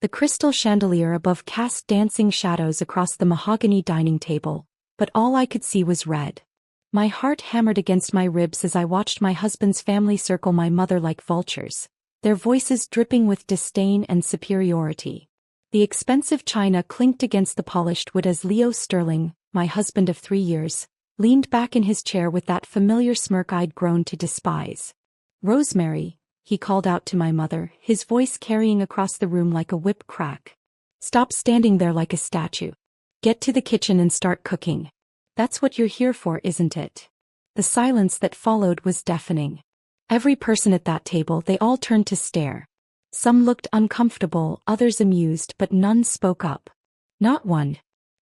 The crystal chandelier above cast dancing shadows across the mahogany dining table, but all I could see was red. My heart hammered against my ribs as I watched my husband's family circle my mother like vultures, their voices dripping with disdain and superiority. The expensive china clinked against the polished wood as Leo Sterling, my husband of 3 years, leaned back in his chair with that familiar smirk I'd grown to despise. "Rosemary," he called out to my mother, his voice carrying across the room like a whip crack. "Stop standing there like a statue. Get to the kitchen and start cooking. That's what you're here for, isn't it?" The silence that followed was deafening. Every person at that table, they all turned to stare. Some looked uncomfortable, others amused, but none spoke up. Not one.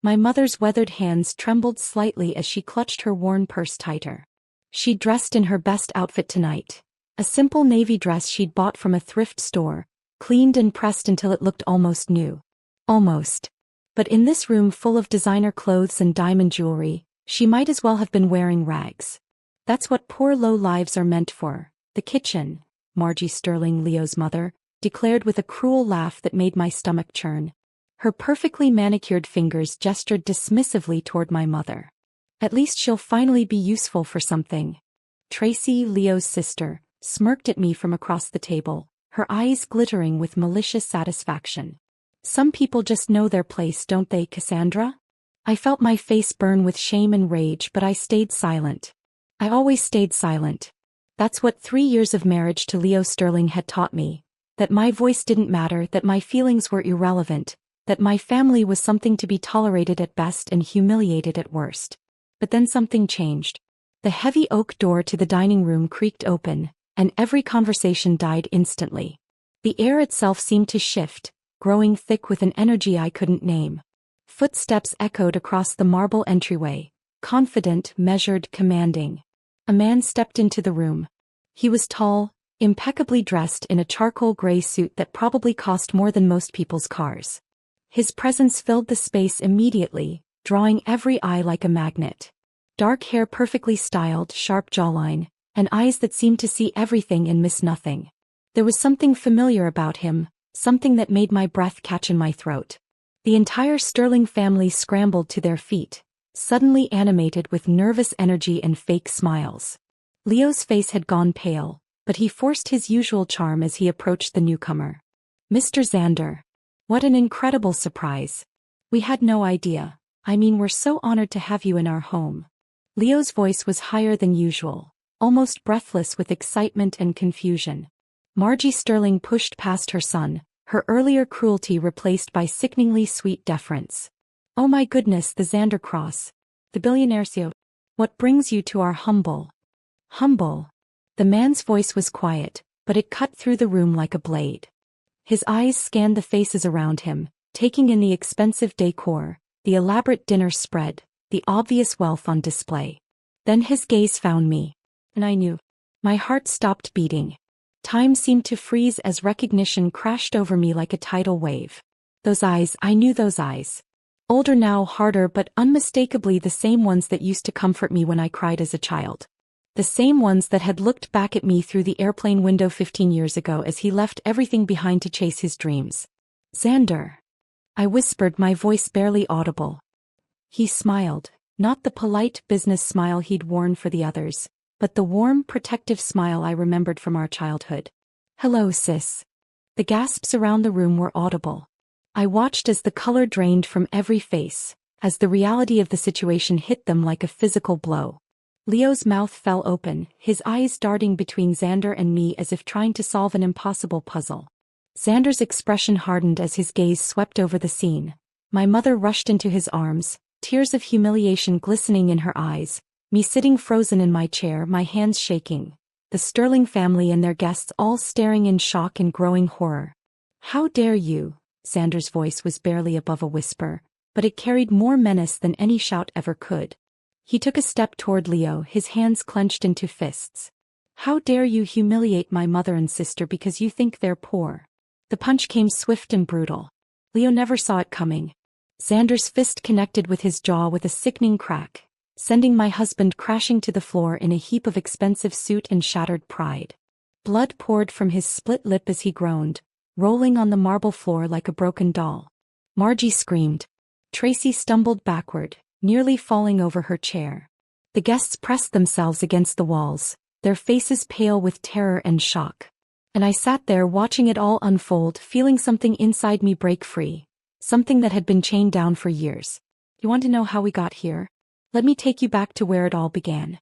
My mother's weathered hands trembled slightly as she clutched her worn purse tighter. She dressed in her best outfit tonight. A simple navy dress she'd bought from a thrift store, cleaned and pressed until it looked almost new. Almost. But in this room full of designer clothes and diamond jewelry, she might as well have been wearing rags. That's what poor low lives are meant for. The kitchen, Margie Sterling, Leo's mother, declared with a cruel laugh that made my stomach churn. Her perfectly manicured fingers gestured dismissively toward my mother. "At least she'll finally be useful for something." Tracy, Leo's sister, smirked at me from across the table, her eyes glittering with malicious satisfaction. "Some people just know their place, don't they, Cassandra?" I felt my face burn with shame and rage, but I stayed silent. I always stayed silent. That's what 3 years of marriage to Leo Sterling had taught me. That my voice didn't matter, that my feelings were irrelevant, that my family was something to be tolerated at best and humiliated at worst. But then something changed. The heavy oak door to the dining room creaked open, and every conversation died instantly. The air itself seemed to shift, growing thick with an energy I couldn't name. Footsteps echoed across the marble entryway, confident, measured, commanding. A man stepped into the room. He was tall, impeccably dressed in a charcoal gray suit that probably cost more than most people's cars. His presence filled the space immediately, drawing every eye like a magnet. Dark hair perfectly styled, sharp jawline, and eyes that seemed to see everything and miss nothing. There was something familiar about him, something that made my breath catch in my throat. The entire Sterling family scrambled to their feet, suddenly animated with nervous energy and fake smiles. Leo's face had gone pale, but he forced his usual charm as he approached the newcomer. "Mr. Xander. What an incredible surprise. We had no idea. I mean, we're so honored to have you in our home." Leo's voice was higher than usual, almost breathless with excitement and confusion. Margie Sterling pushed past her son, her earlier cruelty replaced by sickeningly sweet deference. "Oh my goodness, the Xander Cross. The Billionaire CEO. What brings you to our humble?" Humble. The man's voice was quiet, but it cut through the room like a blade. His eyes scanned the faces around him, taking in the expensive decor, the elaborate dinner spread, the obvious wealth on display. Then his gaze found me. And I knew. My heart stopped beating. Time seemed to freeze as recognition crashed over me like a tidal wave. Those eyes, I knew those eyes. Older now, harder, but unmistakably the same ones that used to comfort me when I cried as a child. The same ones that had looked back at me through the airplane window 15 years ago as he left everything behind to chase his dreams. "Xander," I whispered, my voice barely audible. He smiled, not the polite business smile he'd worn for the others, but the warm, protective smile I remembered from our childhood. "Hello, sis." The gasps around the room were audible. I watched as the color drained from every face, as the reality of the situation hit them like a physical blow. Leo's mouth fell open, his eyes darting between Xander and me as if trying to solve an impossible puzzle. Xander's expression hardened as his gaze swept over the scene. My mother rushed into his arms, tears of humiliation glistening in her eyes, me sitting frozen in my chair, my hands shaking. The Sterling family and their guests all staring in shock and growing horror. "How dare you?" Xander's voice was barely above a whisper, but it carried more menace than any shout ever could. He took a step toward Leo, his hands clenched into fists. "How dare you humiliate my mother and sister because you think they're poor?" The punch came swift and brutal. Leo never saw it coming. Xander's fist connected with his jaw with a sickening crack, sending my husband crashing to the floor in a heap of expensive suit and shattered pride. Blood poured from his split lip as he groaned, rolling on the marble floor like a broken doll. Margie screamed. Tracy stumbled backward, nearly falling over her chair. The guests pressed themselves against the walls, their faces pale with terror and shock. And I sat there watching it all unfold, feeling something inside me break free, something that had been chained down for years. You want to know how we got here? Let me take you back to where it all began.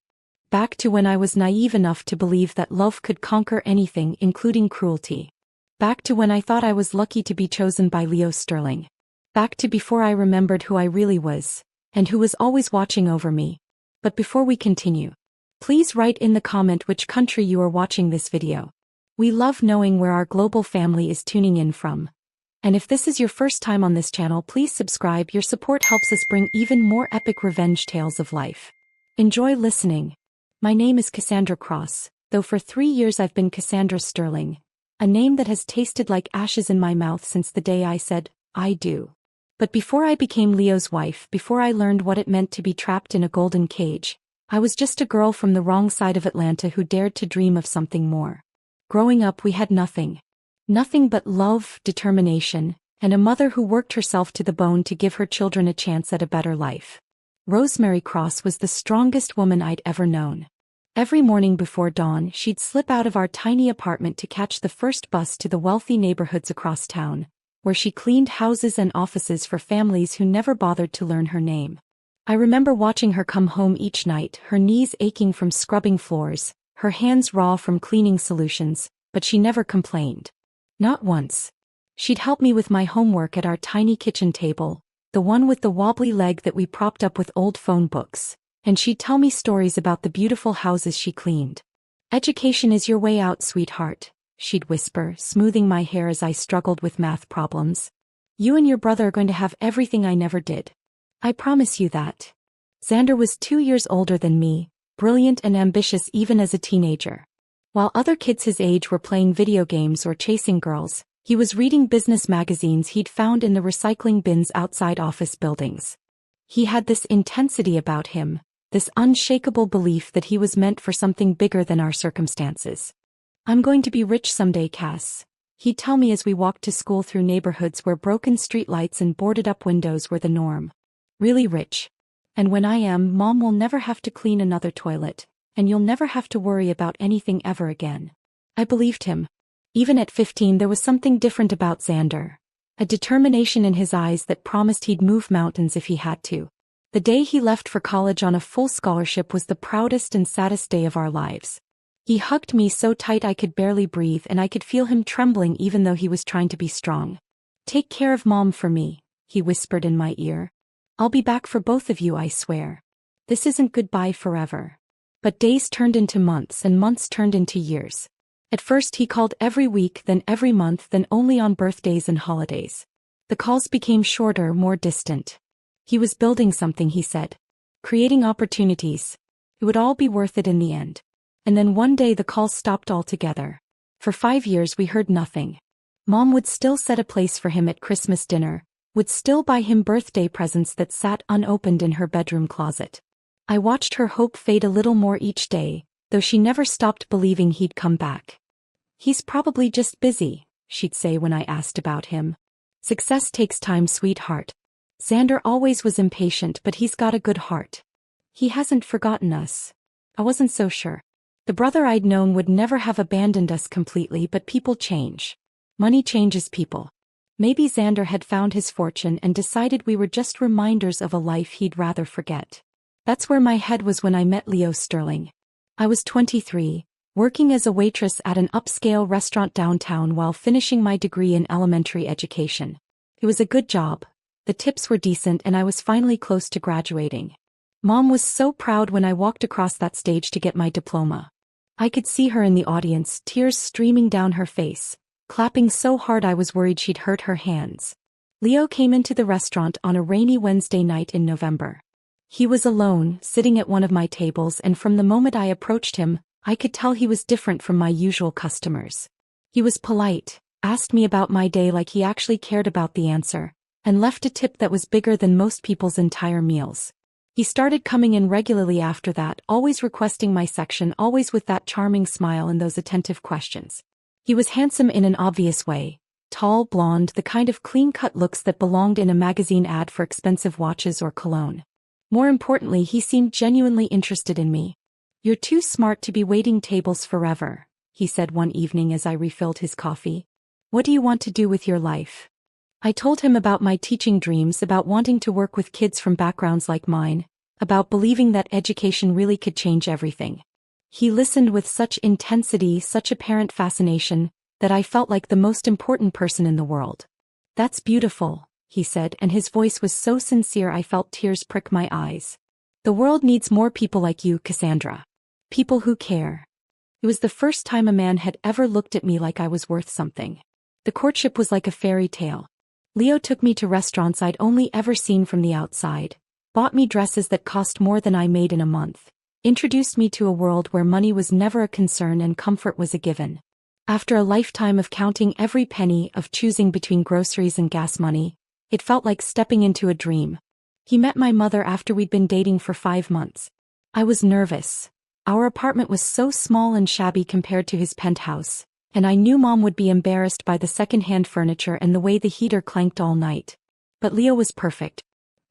Back to when I was naive enough to believe that love could conquer anything, including cruelty. Back to when I thought I was lucky to be chosen by Leo Sterling. Back to before I remembered who I really was, and who was always watching over me. But before we continue, please write in the comment which country you are watching this video. We love knowing where our global family is tuning in from. And if this is your first time on this channel, please subscribe. Your support helps us bring even more epic revenge tales of life. Enjoy listening. My name is Cassandra Cross, though for 3 years I've been Cassandra Sterling, a name that has tasted like ashes in my mouth since the day I said, I do. But before I became Leo's wife, before I learned what it meant to be trapped in a golden cage, I was just a girl from the wrong side of Atlanta who dared to dream of something more. Growing up, we had nothing. Nothing but love, determination, and a mother who worked herself to the bone to give her children a chance at a better life. Rosemary Cross was the strongest woman I'd ever known. Every morning before dawn, she'd slip out of our tiny apartment to catch the first bus to the wealthy neighborhoods across town, where she cleaned houses and offices for families who never bothered to learn her name. I remember watching her come home each night, her knees aching from scrubbing floors, her hands raw from cleaning solutions, but she never complained. Not once. She'd help me with my homework at our tiny kitchen table, the one with the wobbly leg that we propped up with old phone books, and she'd tell me stories about the beautiful houses she cleaned. Education is your way out, sweetheart, she'd whisper, smoothing my hair as I struggled with math problems. You and your brother are going to have everything I never did. I promise you that. Xander was 2 years older than me, brilliant and ambitious even as a teenager. While other kids his age were playing video games or chasing girls, he was reading business magazines he'd found in the recycling bins outside office buildings. He had this intensity about him, this unshakable belief that he was meant for something bigger than our circumstances. I'm going to be rich someday, Cass, he'd tell me as we walked to school through neighborhoods where broken streetlights and boarded-up windows were the norm. Really rich. And when I am, Mom will never have to clean another toilet, and you'll never have to worry about anything ever again. I believed him. Even at 15, there was something different about Xander. A determination in his eyes that promised he'd move mountains if he had to. The day he left for college on a full scholarship was the proudest and saddest day of our lives. He hugged me so tight I could barely breathe, and I could feel him trembling even though he was trying to be strong. Take care of Mom for me, he whispered in my ear. I'll be back for both of you, I swear. This isn't goodbye forever. But days turned into months and months turned into years. At first he called every week, then every month, then only on birthdays and holidays. The calls became shorter, more distant. He was building something, he said. Creating opportunities. It would all be worth it in the end. And then one day the calls stopped altogether. For 5 years we heard nothing. Mom would still set a place for him at Christmas dinner, would still buy him birthday presents that sat unopened in her bedroom closet. I watched her hope fade a little more each day, though she never stopped believing he'd come back. He's probably just busy, she'd say when I asked about him. Success takes time, sweetheart. Xander always was impatient, but he's got a good heart. He hasn't forgotten us. I wasn't so sure. The brother I'd known would never have abandoned us completely, but people change. Money changes people. Maybe Xander had found his fortune and decided we were just reminders of a life he'd rather forget. That's where my head was when I met Leo Sterling. I was 23, working as a waitress at an upscale restaurant downtown while finishing my degree in elementary education. It was a good job. The tips were decent and I was finally close to graduating. Mom was so proud when I walked across that stage to get my diploma. I could see her in the audience, tears streaming down her face, clapping so hard I was worried she'd hurt her hands. Leo came into the restaurant on a rainy Wednesday night in November. He was alone, sitting at one of my tables, and from the moment I approached him, I could tell he was different from my usual customers. He was polite, asked me about my day like he actually cared about the answer, and left a tip that was bigger than most people's entire meals. He started coming in regularly after that, always requesting my section, always with that charming smile and those attentive questions. He was handsome in an obvious way, Tall, blonde, the kind of clean-cut looks that belonged in a magazine ad for expensive watches or cologne. More importantly, he seemed genuinely interested in me. "You're too smart to be waiting tables forever," he said one evening as I refilled his coffee. "What do you want to do with your life?" I told him about my teaching dreams, about wanting to work with kids from backgrounds like mine, about believing that education really could change everything. He listened with such intensity, such apparent fascination, that I felt like the most important person in the world. "That's beautiful," he said, and his voice was so sincere I felt tears prick my eyes. "The world needs more people like you, Cassandra. People who care." It was the first time a man had ever looked at me like I was worth something. The courtship was like a fairy tale. Leo took me to restaurants I'd only ever seen from the outside, bought me dresses that cost more than I made in a month, introduced me to a world where money was never a concern and comfort was a given. After a lifetime of counting every penny, of choosing between groceries and gas money, it felt like stepping into a dream. He met my mother after we'd been dating for 5 months. I was nervous. Our apartment was so small and shabby compared to his penthouse, and I knew Mom would be embarrassed by the second-hand furniture and the way the heater clanked all night. But Leo was perfect.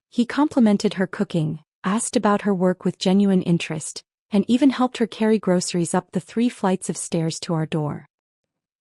He complimented her cooking, asked about her work with genuine interest, and even helped her carry groceries up the 3 flights of stairs to our door.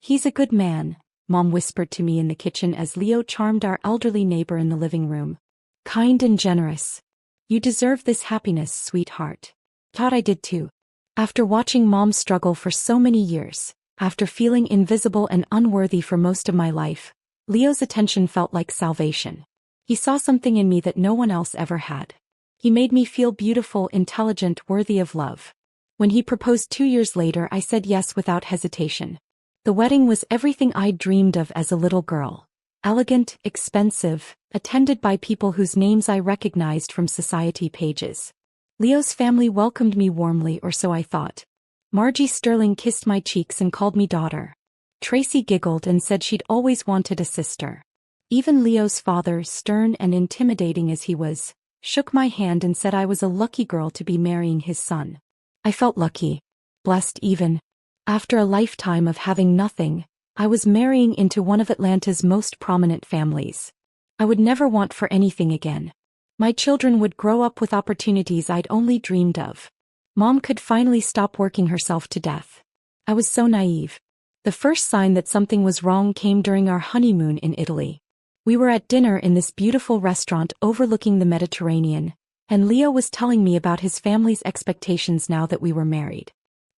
"He's a good man," Mom whispered to me in the kitchen as Leo charmed our elderly neighbor in the living room. "Kind and generous. You deserve this happiness, sweetheart." Thought I did too. After watching Mom struggle for so many years, after feeling invisible and unworthy for most of my life, Leo's attention felt like salvation. He saw something in me that no one else ever had. He made me feel beautiful, intelligent, worthy of love. When he proposed 2 years later, I said yes without hesitation. The wedding was everything I'd dreamed of as a little girl. Elegant, expensive, attended by people whose names I recognized from society pages. Leo's family welcomed me warmly, or so I thought. Margie Sterling kissed my cheeks and called me daughter. Tracy giggled and said she'd always wanted a sister. Even Leo's father, stern and intimidating as he was, shook my hand and said I was a lucky girl to be marrying his son. I felt lucky. Blessed even. After a lifetime of having nothing, I was marrying into one of Atlanta's most prominent families. I would never want for anything again. My children would grow up with opportunities I'd only dreamed of. Mom could finally stop working herself to death. I was so naive. The first sign that something was wrong came during our honeymoon in Italy. We were at dinner in this beautiful restaurant overlooking the Mediterranean, and Leo was telling me about his family's expectations now that we were married.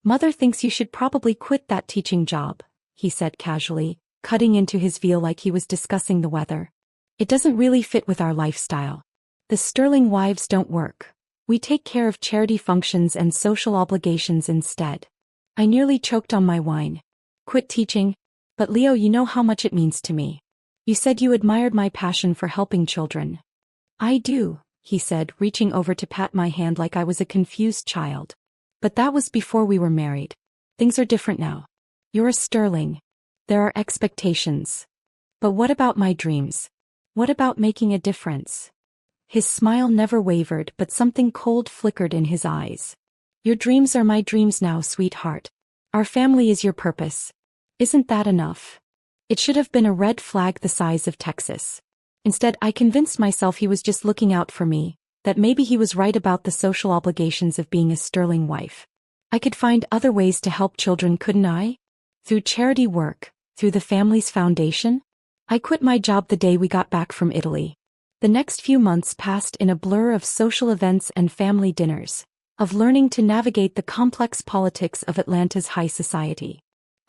"Mother thinks you should probably quit that teaching job," he said casually, cutting into his veal like he was discussing the weather. "It doesn't really fit with our lifestyle. The Sterling wives don't work. We take care of charity functions and social obligations instead." I nearly choked on my wine. "Quit teaching? But Leo, you know how much it means to me. You said you admired my passion for helping children." "I do," he said, reaching over to pat my hand like I was a confused child. "But that was before we were married. Things are different now. You're a Sterling. There are expectations. But what about my dreams? What about making a difference?" His smile never wavered, but something cold flickered in his eyes. "Your dreams are my dreams now, sweetheart. Our family is your purpose. Isn't that enough?" It should have been a red flag the size of Texas. Instead, I convinced myself he was just looking out for me, that maybe he was right about the social obligations of being a Sterling wife. I could find other ways to help children, couldn't I? Through charity work, through the family's foundation? I quit my job the day we got back from Italy. The next few months passed in a blur of social events and family dinners, of learning to navigate the complex politics of Atlanta's high society.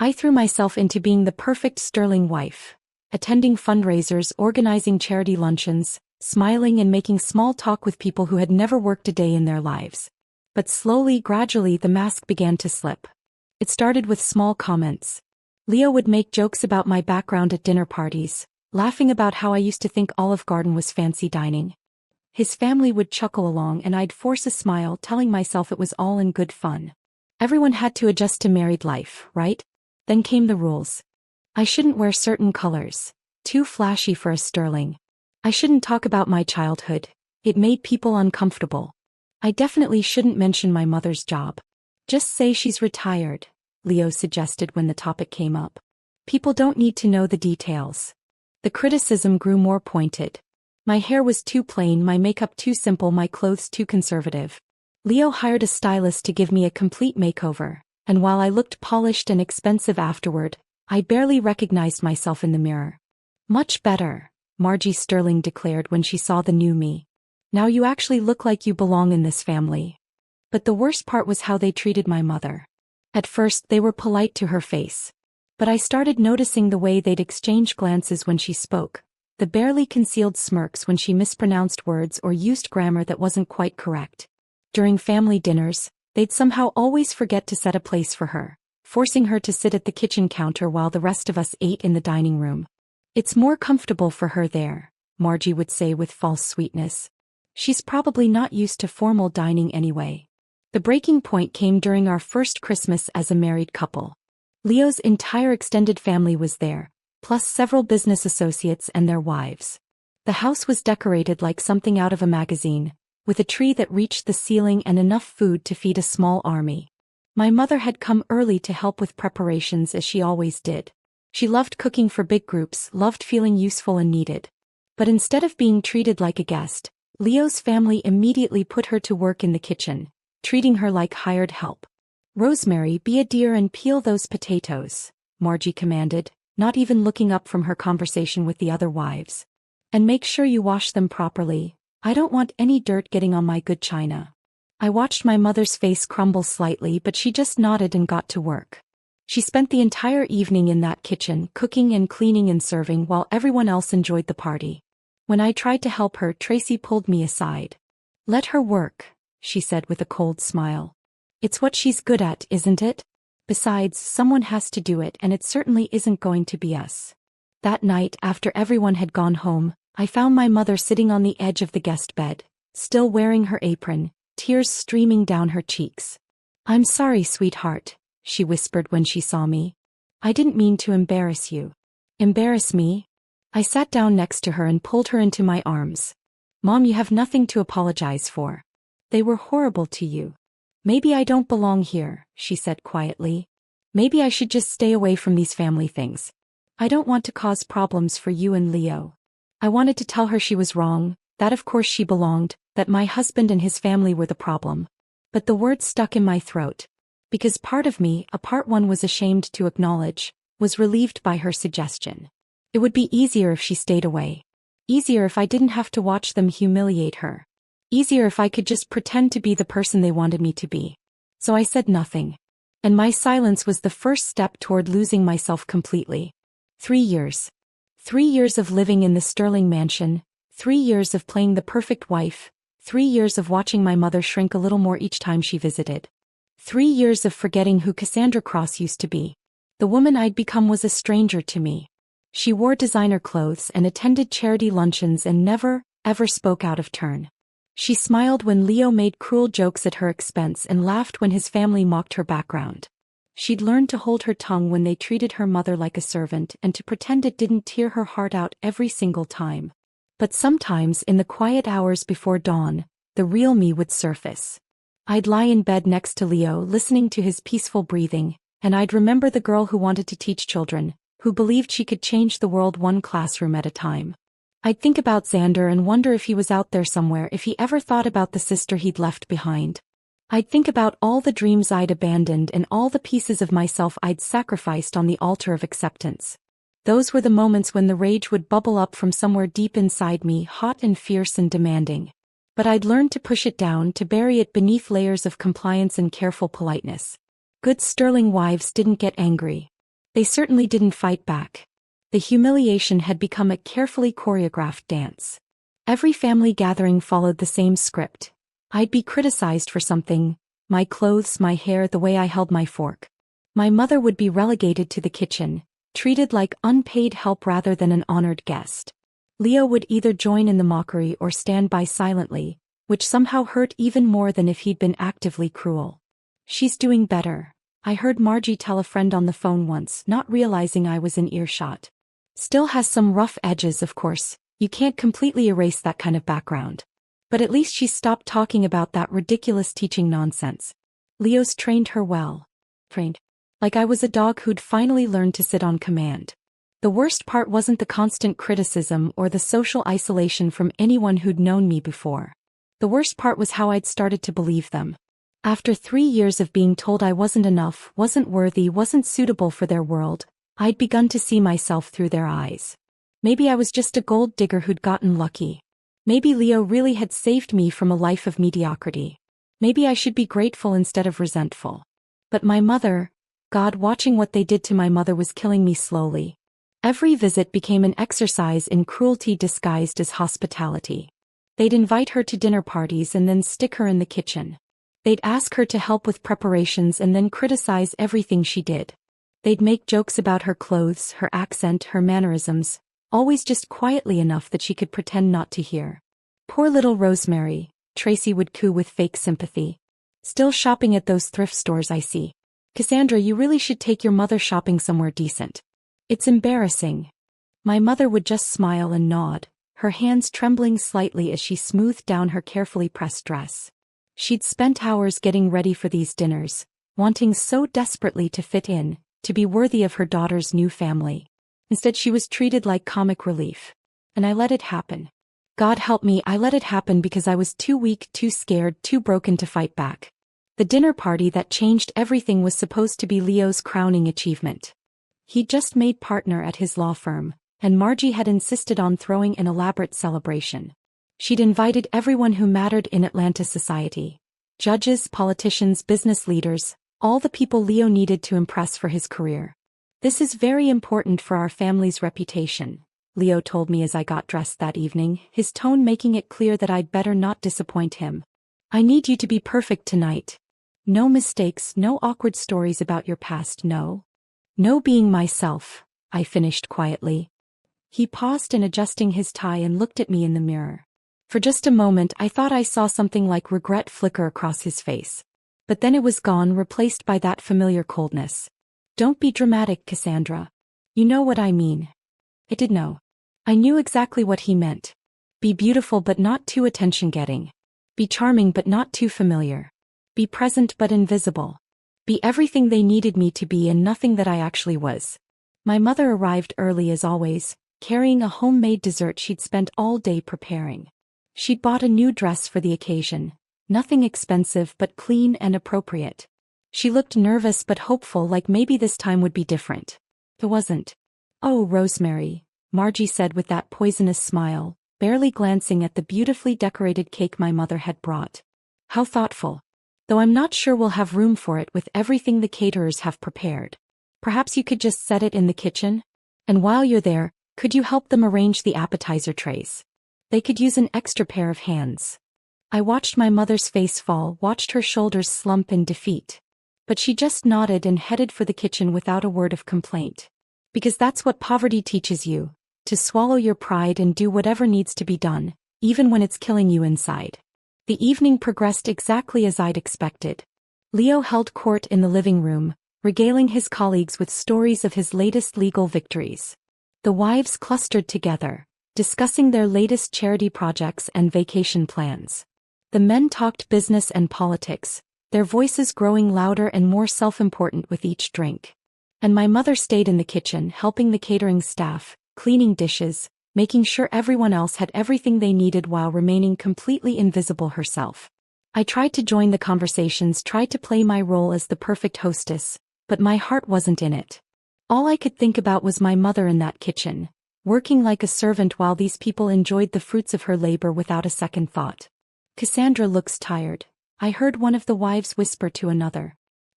I threw myself into being the perfect Sterling wife, attending fundraisers, organizing charity luncheons, smiling and making small talk with people who had never worked a day in their lives. But slowly, gradually, the mask began to slip. It started with small comments. Leo would make jokes about my background at dinner parties, laughing about how I used to think Olive Garden was fancy dining. His family would chuckle along and I'd force a smile, telling myself it was all in good fun. Everyone had to adjust to married life, right? Then came the rules. I shouldn't wear certain colors, too flashy for a Sterling. I shouldn't talk about my childhood, it made people uncomfortable. I definitely shouldn't mention my mother's job. Just say she's retired, Leo suggested when the topic came up. People don't need to know the details. The criticism grew more pointed. My hair was too plain, my makeup too simple, my clothes too conservative. Leo hired a stylist to give me a complete makeover, and while I looked polished and expensive afterward, I barely recognized myself in the mirror. Much better, Margie Sterling declared when she saw the new me. Now you actually look like you belong in this family. But the worst part was how they treated my mother. At first they were polite to her face. But I started noticing the way they'd exchange glances when she spoke, the barely concealed smirks when she mispronounced words or used grammar that wasn't quite correct. During family dinners, they'd somehow always forget to set a place for her, forcing her to sit at the kitchen counter while the rest of us ate in the dining room. It's more comfortable for her there, Margie would say with false sweetness. She's probably not used to formal dining anyway. The breaking point came during our first Christmas as a married couple. Leo's entire extended family was there, plus several business associates and their wives. The house was decorated like something out of a magazine, with a tree that reached the ceiling and enough food to feed a small army. My mother had come early to help with preparations as she always did. She loved cooking for big groups, loved feeling useful and needed. But instead of being treated like a guest, Leo's family immediately put her to work in the kitchen, treating her like hired help. "Rosemary, be a dear and peel those potatoes," Margie commanded, not even looking up from her conversation with the other wives. "And make sure you wash them properly. I don't want any dirt getting on my good china." I watched my mother's face crumble slightly, but she just nodded and got to work. She spent the entire evening in that kitchen, cooking and cleaning and serving while everyone else enjoyed the party. When I tried to help her, Tracy pulled me aside. "Let her work," she said with a cold smile. "It's what she's good at, isn't it? Besides, someone has to do it, and it certainly isn't going to be us." That night, after everyone had gone home, I found my mother sitting on the edge of the guest bed, still wearing her apron, tears streaming down her cheeks. "I'm sorry, sweetheart," she whispered when she saw me. "I didn't mean to embarrass you." "Embarrass me?" I sat down next to her and pulled her into my arms. "Mom, you have nothing to apologize for. They were horrible to you. Maybe I don't belong here," she said quietly. "Maybe I should just stay away from these family things. I don't want to cause problems for you and Leo." I wanted to tell her she was wrong, that of course she belonged, that my husband and his family were the problem. But the words stuck in my throat. Because part of me, a part one was ashamed to acknowledge, was relieved by her suggestion. It would be easier if she stayed away. Easier if I didn't have to watch them humiliate her. Easier if I could just pretend to be the person they wanted me to be. So I said nothing. And my silence was the first step toward losing myself completely. 3 years. 3 years of living in the Sterling mansion, 3 years of playing the perfect wife, 3 years of watching my mother shrink a little more each time she visited. 3 years of forgetting who Cassandra Cross used to be. The woman I'd become was a stranger to me. She wore designer clothes and attended charity luncheons and never, ever spoke out of turn. She smiled when Leo made cruel jokes at her expense and laughed when his family mocked her background. She'd learned to hold her tongue when they treated her mother like a servant and to pretend it didn't tear her heart out every single time. But sometimes in the quiet hours before dawn, the real me would surface. I'd lie in bed next to Leo listening to his peaceful breathing, and I'd remember the girl who wanted to teach children, who believed she could change the world one classroom at a time. I'd think about Xander and wonder if he was out there somewhere, if he ever thought about the sister he'd left behind. I'd think about all the dreams I'd abandoned and all the pieces of myself I'd sacrificed on the altar of acceptance. Those were the moments when the rage would bubble up from somewhere deep inside me, hot and fierce and demanding. But I'd learned to push it down, to bury it beneath layers of compliance and careful politeness. Good Sterling wives didn't get angry. They certainly didn't fight back. The humiliation had become a carefully choreographed dance. Every family gathering followed the same script. I'd be criticized for something, my clothes, my hair, the way I held my fork. My mother would be relegated to the kitchen, treated like unpaid help rather than an honored guest. Leo would either join in the mockery or stand by silently, which somehow hurt even more than if he'd been actively cruel. "She's doing better," I heard Margie tell a friend on the phone once, not realizing I was in earshot. "Still has some rough edges, of course. You can't completely erase that kind of background. But at least she stopped talking about that ridiculous teaching nonsense. Leo's trained her well." Trained. Like I was a dog who'd finally learned to sit on command. The worst part wasn't the constant criticism or the social isolation from anyone who'd known me before. The worst part was how I'd started to believe them. After 3 years of being told I wasn't enough, wasn't worthy, wasn't suitable for their world, I'd begun to see myself through their eyes. Maybe I was just a gold digger who'd gotten lucky. Maybe Leo really had saved me from a life of mediocrity. Maybe I should be grateful instead of resentful. But my mother, God, watching what they did to my mother was killing me slowly. Every visit became an exercise in cruelty disguised as hospitality. They'd invite her to dinner parties and then stick her in the kitchen. They'd ask her to help with preparations and then criticize everything she did. They'd make jokes about her clothes, her accent, her mannerisms, always just quietly enough that she could pretend not to hear. Poor little Rosemary, Tracy would coo with fake sympathy. Still shopping at those thrift stores, I see. Cassandra, you really should take your mother shopping somewhere decent. It's embarrassing. My mother would just smile and nod, her hands trembling slightly as she smoothed down her carefully pressed dress. She'd spent hours getting ready for these dinners, wanting so desperately to fit in, to be worthy of her daughter's new family. Instead, she was treated like comic relief. And I let it happen. God help me, I let it happen because I was too weak, too scared, too broken to fight back. The dinner party that changed everything was supposed to be Leo's crowning achievement. He'd just made partner at his law firm, and Margie had insisted on throwing an elaborate celebration. She'd invited everyone who mattered in Atlanta society. Judges, politicians, business leaders, all the people Leo needed to impress for his career. This is very important for our family's reputation, Leo told me as I got dressed that evening, his tone making it clear that I'd better not disappoint him. I need you to be perfect tonight. No mistakes, no awkward stories about your past, no being myself, I finished quietly. He paused in adjusting his tie and looked at me in the mirror. For just a moment I thought I saw something like regret flicker across his face. But then it was gone, replaced by that familiar coldness. Don't be dramatic, Cassandra. You know what I mean. I did know. I knew exactly what he meant. Be beautiful but not too attention-getting. Be charming but not too familiar. Be present but invisible. Be everything they needed me to be and nothing that I actually was. My mother arrived early as always, carrying a homemade dessert she'd spent all day preparing. She'd bought a new dress for the occasion, nothing expensive but clean and appropriate. She looked nervous but hopeful, like maybe this time would be different. It wasn't. Oh, Rosemary, Margie said with that poisonous smile, barely glancing at the beautifully decorated cake my mother had brought. How thoughtful. Though I'm not sure we'll have room for it with everything the caterers have prepared. Perhaps you could just set it in the kitchen? And while you're there, could you help them arrange the appetizer trays? They could use an extra pair of hands. I watched my mother's face fall, watched her shoulders slump in defeat. But she just nodded and headed for the kitchen without a word of complaint. Because that's what poverty teaches you, to swallow your pride and do whatever needs to be done, even when it's killing you inside. The evening progressed exactly as I'd expected. Leo held court in the living room, regaling his colleagues with stories of his latest legal victories. The wives clustered together, discussing their latest charity projects and vacation plans. The men talked business and politics, their voices growing louder and more self-important with each drink. And my mother stayed in the kitchen, helping the catering staff, cleaning dishes, making sure everyone else had everything they needed while remaining completely invisible herself. I tried to join the conversations, tried to play my role as the perfect hostess, but my heart wasn't in it. All I could think about was my mother in that kitchen, working like a servant while these people enjoyed the fruits of her labor without a second thought. Cassandra looks tired, I heard one of the wives whisper to another.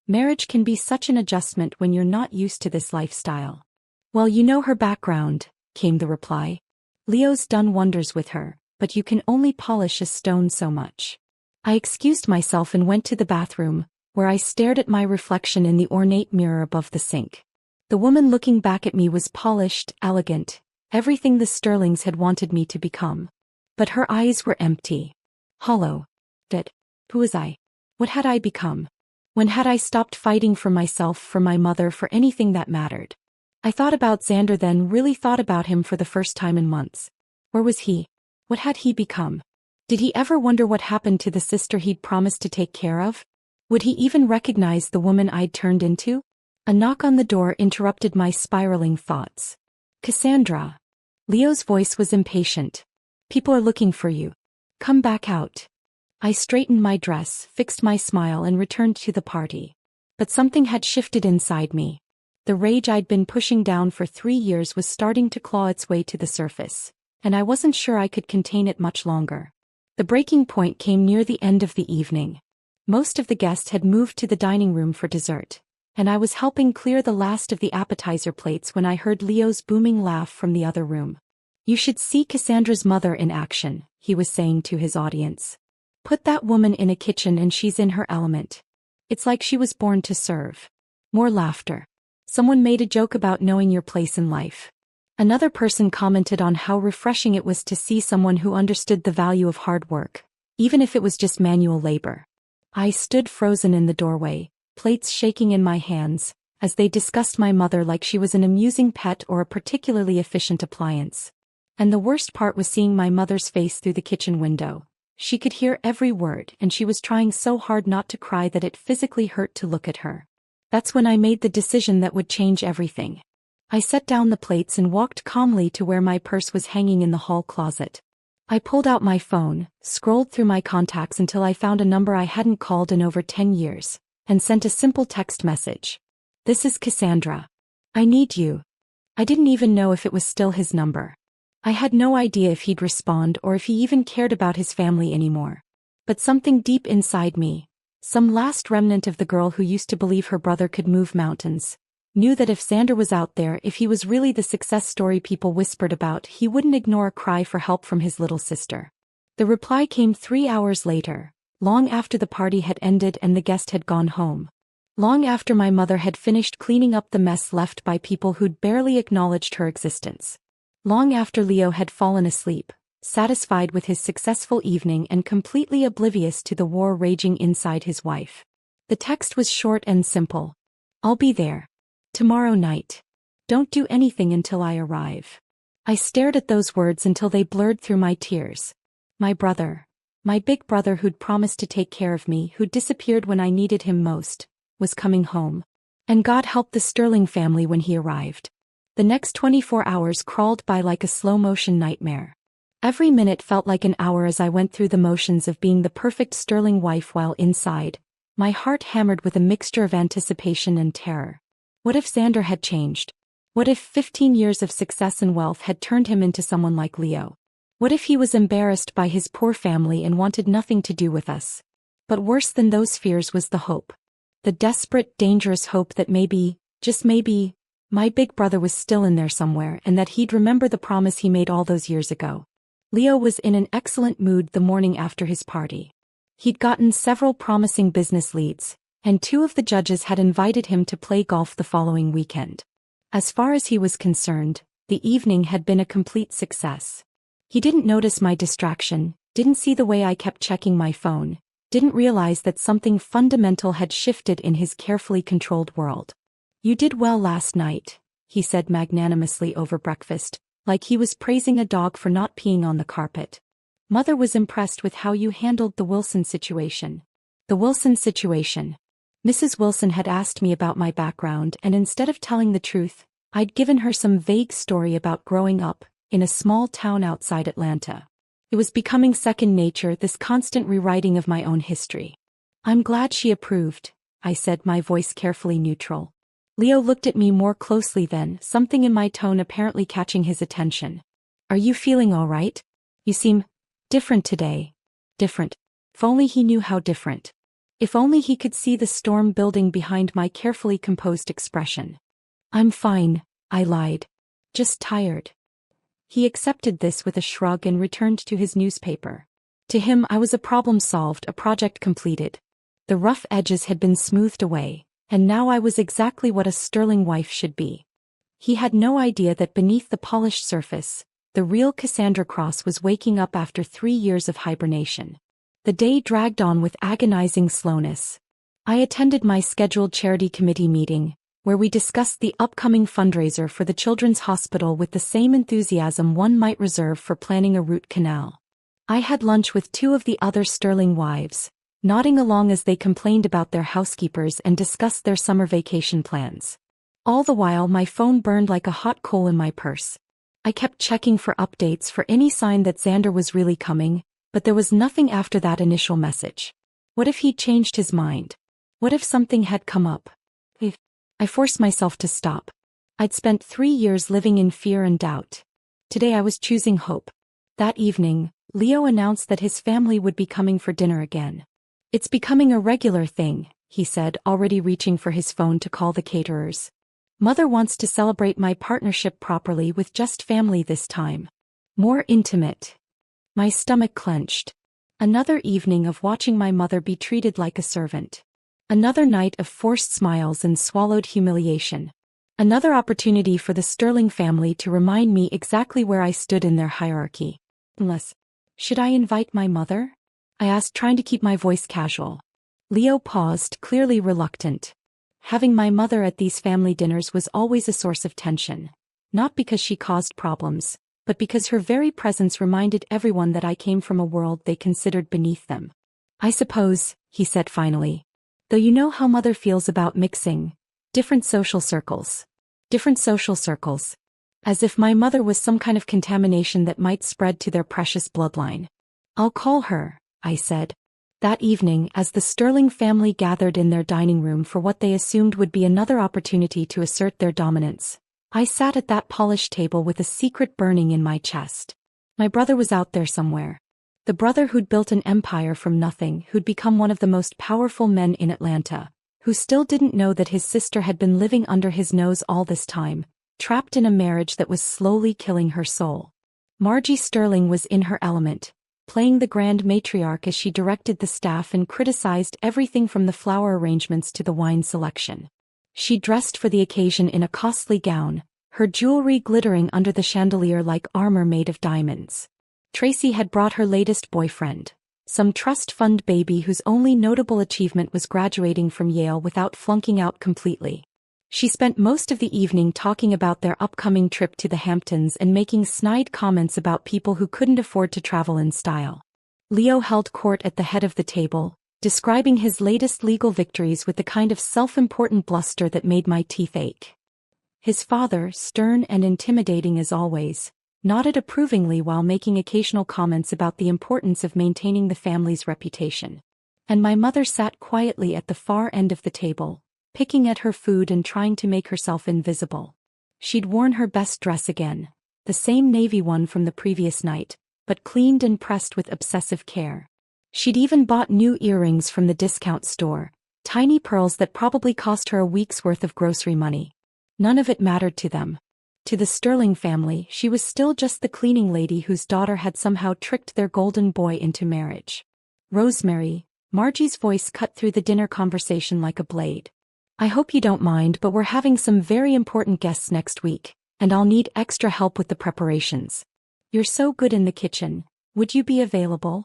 Marriage can be such an adjustment when you're not used to this lifestyle. Well, you know her background, came the reply. Leo's done wonders with her, but you can only polish a stone so much. I excused myself and went to the bathroom, where I stared at my reflection in the ornate mirror above the sink. The woman looking back at me was polished, elegant, everything the Sterlings had wanted me to become. But her eyes were empty. Hollow. Who was I? What had I become? When had I stopped fighting for myself, for my mother, for anything that mattered? I thought about Xander then, really thought about him for the first time in months. Where was he? What had he become? Did he ever wonder what happened to the sister he'd promised to take care of? Would he even recognize the woman I'd turned into? A knock on the door interrupted my spiraling thoughts. Cassandra. Leo's voice was impatient. People are looking for you. Come back out. I straightened my dress, fixed my smile and returned to the party. But something had shifted inside me. The rage I'd been pushing down for 3 years was starting to claw its way to the surface, and I wasn't sure I could contain it much longer. The breaking point came near the end of the evening. Most of the guests had moved to the dining room for dessert, and I was helping clear the last of the appetizer plates when I heard Leo's booming laugh from the other room. You should see Cassandra's mother in action, he was saying to his audience. Put that woman in a kitchen and she's in her element. It's like she was born to serve. More laughter. Someone made a joke about knowing your place in life. Another person commented on how refreshing it was to see someone who understood the value of hard work, even if it was just manual labor. I stood frozen in the doorway, plates shaking in my hands, as they discussed my mother like she was an amusing pet or a particularly efficient appliance. And the worst part was seeing my mother's face through the kitchen window. She could hear every word and she was trying so hard not to cry that it physically hurt to look at her. That's when I made the decision that would change everything. I set down the plates and walked calmly to where my purse was hanging in the hall closet. I pulled out my phone, scrolled through my contacts until I found a number I hadn't called in over 10 years, and sent a simple text message. This is Cassandra. I need you. I didn't even know if it was still his number. I had no idea if he'd respond or if he even cared about his family anymore. But something deep inside me, some last remnant of the girl who used to believe her brother could move mountains, knew that if Xander was out there, if he was really the success story people whispered about, he wouldn't ignore a cry for help from his little sister. The reply came 3 hours later, long after the party had ended and the guest had gone home. Long after my mother had finished cleaning up the mess left by people who'd barely acknowledged her existence. Long after Leo had fallen asleep, satisfied with his successful evening and completely oblivious to the war raging inside his wife. The text was short and simple. I'll be there. Tomorrow night. Don't do anything until I arrive. I stared at those words until they blurred through my tears. My brother, my big brother who'd promised to take care of me, who'd disappeared when I needed him most, was coming home. And God help the Sterling family when he arrived. The next 24 hours crawled by like a slow-motion nightmare. Every minute felt like an hour as I went through the motions of being the perfect Sterling wife while inside, my heart hammered with a mixture of anticipation and terror. What if Xander had changed? What if 15 years of success and wealth had turned him into someone like Leo? What if he was embarrassed by his poor family and wanted nothing to do with us? But worse than those fears was the hope. The desperate, dangerous hope that maybe, just maybe, my big brother was still in there somewhere and that he'd remember the promise he made all those years ago. Leo was in an excellent mood the morning after his party. He'd gotten several promising business leads, and 2 of the judges had invited him to play golf the following weekend. As far as he was concerned, the evening had been a complete success. He didn't notice my distraction, didn't see the way I kept checking my phone, didn't realize that something fundamental had shifted in his carefully controlled world. You did well last night, he said magnanimously over breakfast, like he was praising a dog for not peeing on the carpet. Mother was impressed with how you handled the Wilson situation. The Wilson situation. Mrs. Wilson had asked me about my background, and instead of telling the truth, I'd given her some vague story about growing up in a small town outside Atlanta. It was becoming second nature, this constant rewriting of my own history. I'm glad she approved, I said, my voice carefully neutral. Leo looked at me more closely then, something in my tone apparently catching his attention. Are you feeling all right? You seem different today. Different. If only he knew how different. If only he could see the storm building behind my carefully composed expression. I'm fine, I lied. Just tired. He accepted this with a shrug and returned to his newspaper. To him I was a problem solved, a project completed. The rough edges had been smoothed away, and now I was exactly what a Sterling wife should be. He had no idea that beneath the polished surface, the real Cassandra Cross was waking up after 3 years of hibernation. The day dragged on with agonizing slowness. I attended my scheduled charity committee meeting, where we discussed the upcoming fundraiser for the Children's Hospital with the same enthusiasm one might reserve for planning a root canal. I had lunch with 2 of the other Sterling wives, nodding along as they complained about their housekeepers and discussed their summer vacation plans. All the while my phone burned like a hot coal in my purse. I kept checking for updates for any sign that Xander was really coming, but there was nothing after that initial message. What if he'd changed his mind? What if something had come up? I forced myself to stop. I'd spent 3 years living in fear and doubt. Today I was choosing hope. That evening, Leo announced that his family would be coming for dinner again. "It's becoming a regular thing," he said, already reaching for his phone to call the caterers. "Mother wants to celebrate my partnership properly with just family this time. More intimate." My stomach clenched. Another evening of watching my mother be treated like a servant. Another night of forced smiles and swallowed humiliation. Another opportunity for the Sterling family to remind me exactly where I stood in their hierarchy. Should I invite my mother? I asked, trying to keep my voice casual. Leo paused, clearly reluctant. Having my mother at these family dinners was always a source of tension. Not because she caused problems, but because her very presence reminded everyone that I came from a world they considered beneath them. "I suppose," he said finally. "Though you know how mother feels about mixing different social circles." Different social circles. As if my mother was some kind of contamination that might spread to their precious bloodline. "I'll call her," I said. That evening, as the Sterling family gathered in their dining room for what they assumed would be another opportunity to assert their dominance, I sat at that polished table with a secret burning in my chest. My brother was out there somewhere. The brother who'd built an empire from nothing, who'd become one of the most powerful men in Atlanta, who still didn't know that his sister had been living under his nose all this time, trapped in a marriage that was slowly killing her soul. Margie Sterling was in her element, playing the grand matriarch as she directed the staff and criticized everything from the flower arrangements to the wine selection. She dressed for the occasion in a costly gown, her jewelry glittering under the chandelier like armor made of diamonds. Tracy had brought her latest boyfriend, some trust fund baby whose only notable achievement was graduating from Yale without flunking out completely. She spent most of the evening talking about their upcoming trip to the Hamptons and making snide comments about people who couldn't afford to travel in style. Leo held court at the head of the table, describing his latest legal victories with the kind of self-important bluster that made my teeth ache. His father, stern and intimidating as always, nodded approvingly while making occasional comments about the importance of maintaining the family's reputation. And my mother sat quietly at the far end of the table, picking at her food and trying to make herself invisible. She'd worn her best dress again, the same navy one from the previous night, but cleaned and pressed with obsessive care. She'd even bought new earrings from the discount store, tiny pearls that probably cost her a week's worth of grocery money. None of it mattered to them. To the Sterling family, she was still just the cleaning lady whose daughter had somehow tricked their golden boy into marriage. "Rosemary," Margie's voice cut through the dinner conversation like a blade. "I hope you don't mind, but we're having some very important guests next week, and I'll need extra help with the preparations. You're so good in the kitchen. Would you be available?"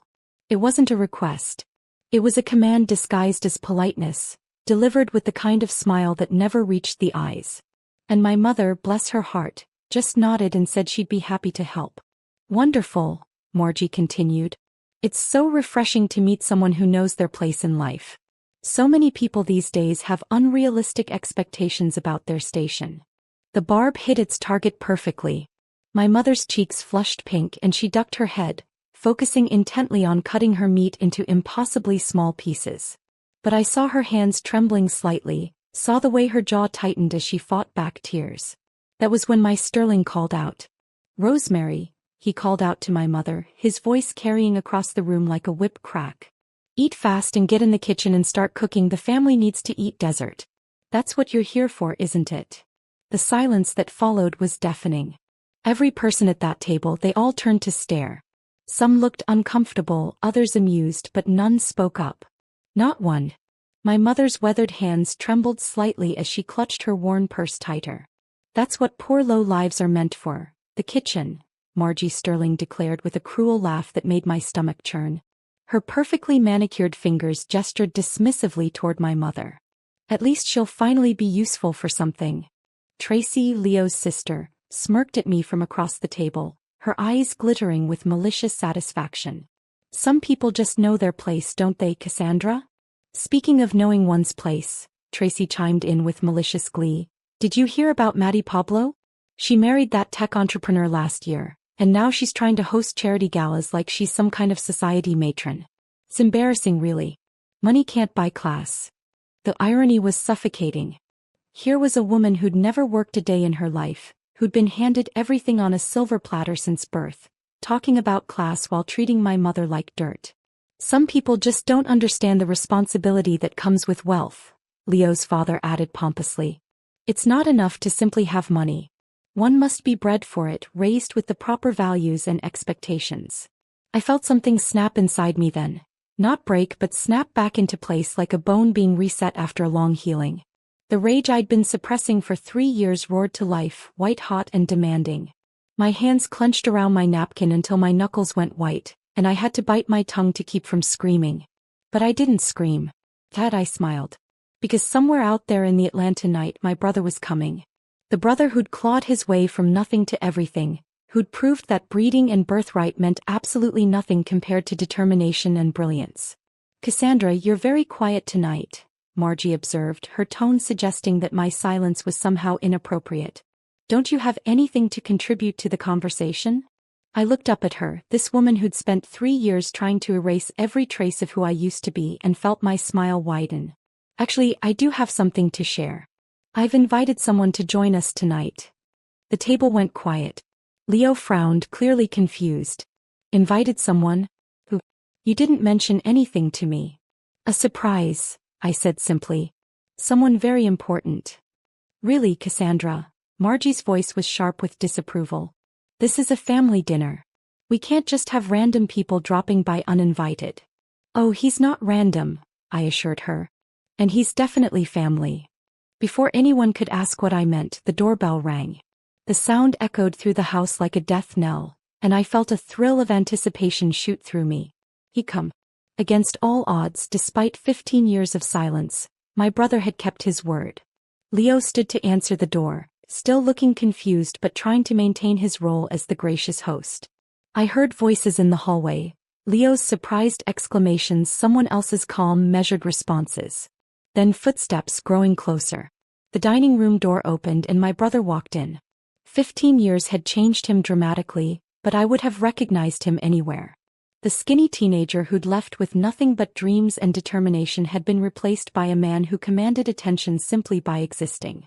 It wasn't a request. It was a command disguised as politeness, delivered with the kind of smile that never reached the eyes. And my mother, bless her heart, just nodded and said she'd be happy to help. "Wonderful," Margie continued. "It's so refreshing to meet someone who knows their place in life. So many people these days have unrealistic expectations about their station." The barb hit its target perfectly. My mother's cheeks flushed pink and she ducked her head, focusing intently on cutting her meat into impossibly small pieces. But I saw her hands trembling slightly, saw the way her jaw tightened as she fought back tears. That was when my Sterling called out. "Rosemary," he called out to my mother, his voice carrying across the room like a whip crack. "Eat fast and get in the kitchen and start cooking. The family needs to eat dessert. That's what you're here for, isn't it?" The silence that followed was deafening. Every person at that table, they all turned to stare. Some looked uncomfortable, others amused, but none spoke up. Not one. My mother's weathered hands trembled slightly as she clutched her worn purse tighter. "That's what poor low lives are meant for, the kitchen," Margie Sterling declared with a cruel laugh that made my stomach churn. Her perfectly manicured fingers gestured dismissively toward my mother. "At least she'll finally be useful for something." Tracy, Leo's sister, smirked at me from across the table, her eyes glittering with malicious satisfaction. Some people just know their place, don't they, Cassandra? Speaking of knowing one's place, Tracy chimed in with malicious glee. Did you hear about Maddie Pablo? She married that tech entrepreneur last year, and now she's trying to host charity galas like she's some kind of society matron. It's embarrassing, really. Money can't buy class. The irony was suffocating. Here was a woman who'd never worked a day in her life, who'd been handed everything on a silver platter since birth, talking about class while treating my mother like dirt. Some people just don't understand the responsibility that comes with wealth, Leo's father added pompously. It's not enough to simply have money. One must be bred for it, raised with the proper values and expectations. I felt something snap inside me then. Not break but snap back into place like a bone being reset after a long healing. The rage I'd been suppressing for 3 years roared to life, white-hot and demanding. My hands clenched around my napkin until my knuckles went white, and I had to bite my tongue to keep from screaming. But I didn't scream. Instead, I smiled. Because somewhere out there in the Atlanta night my brother was coming. The brother who'd clawed his way from nothing to everything, who'd proved that breeding and birthright meant absolutely nothing compared to determination and brilliance. Cassandra, you're very quiet tonight, Margie observed, her tone suggesting that my silence was somehow inappropriate. Don't you have anything to contribute to the conversation? I looked up at her, this woman who'd spent 3 years trying to erase every trace of who I used to be, and felt my smile widen. Actually, I do have something to share. I've invited someone to join us tonight. The table went quiet. Leo frowned, clearly confused. Invited someone? Who? You didn't mention anything to me. A surprise, I said simply. Someone very important. Really, Cassandra? Margie's voice was sharp with disapproval. This is a family dinner. We can't just have random people dropping by uninvited. Oh, he's not random, I assured her. And he's definitely family. Before anyone could ask what I meant, the doorbell rang. The sound echoed through the house like a death knell, and I felt a thrill of anticipation shoot through me. He'd come. Against all odds, despite 15 years of silence, my brother had kept his word. Leo stood to answer the door, still looking confused but trying to maintain his role as the gracious host. I heard voices in the hallway, Leo's surprised exclamations, someone else's calm, measured responses. Then footsteps growing closer. The dining room door opened and my brother walked in. 15 years had changed him dramatically, but I would have recognized him anywhere. The skinny teenager who'd left with nothing but dreams and determination had been replaced by a man who commanded attention simply by existing.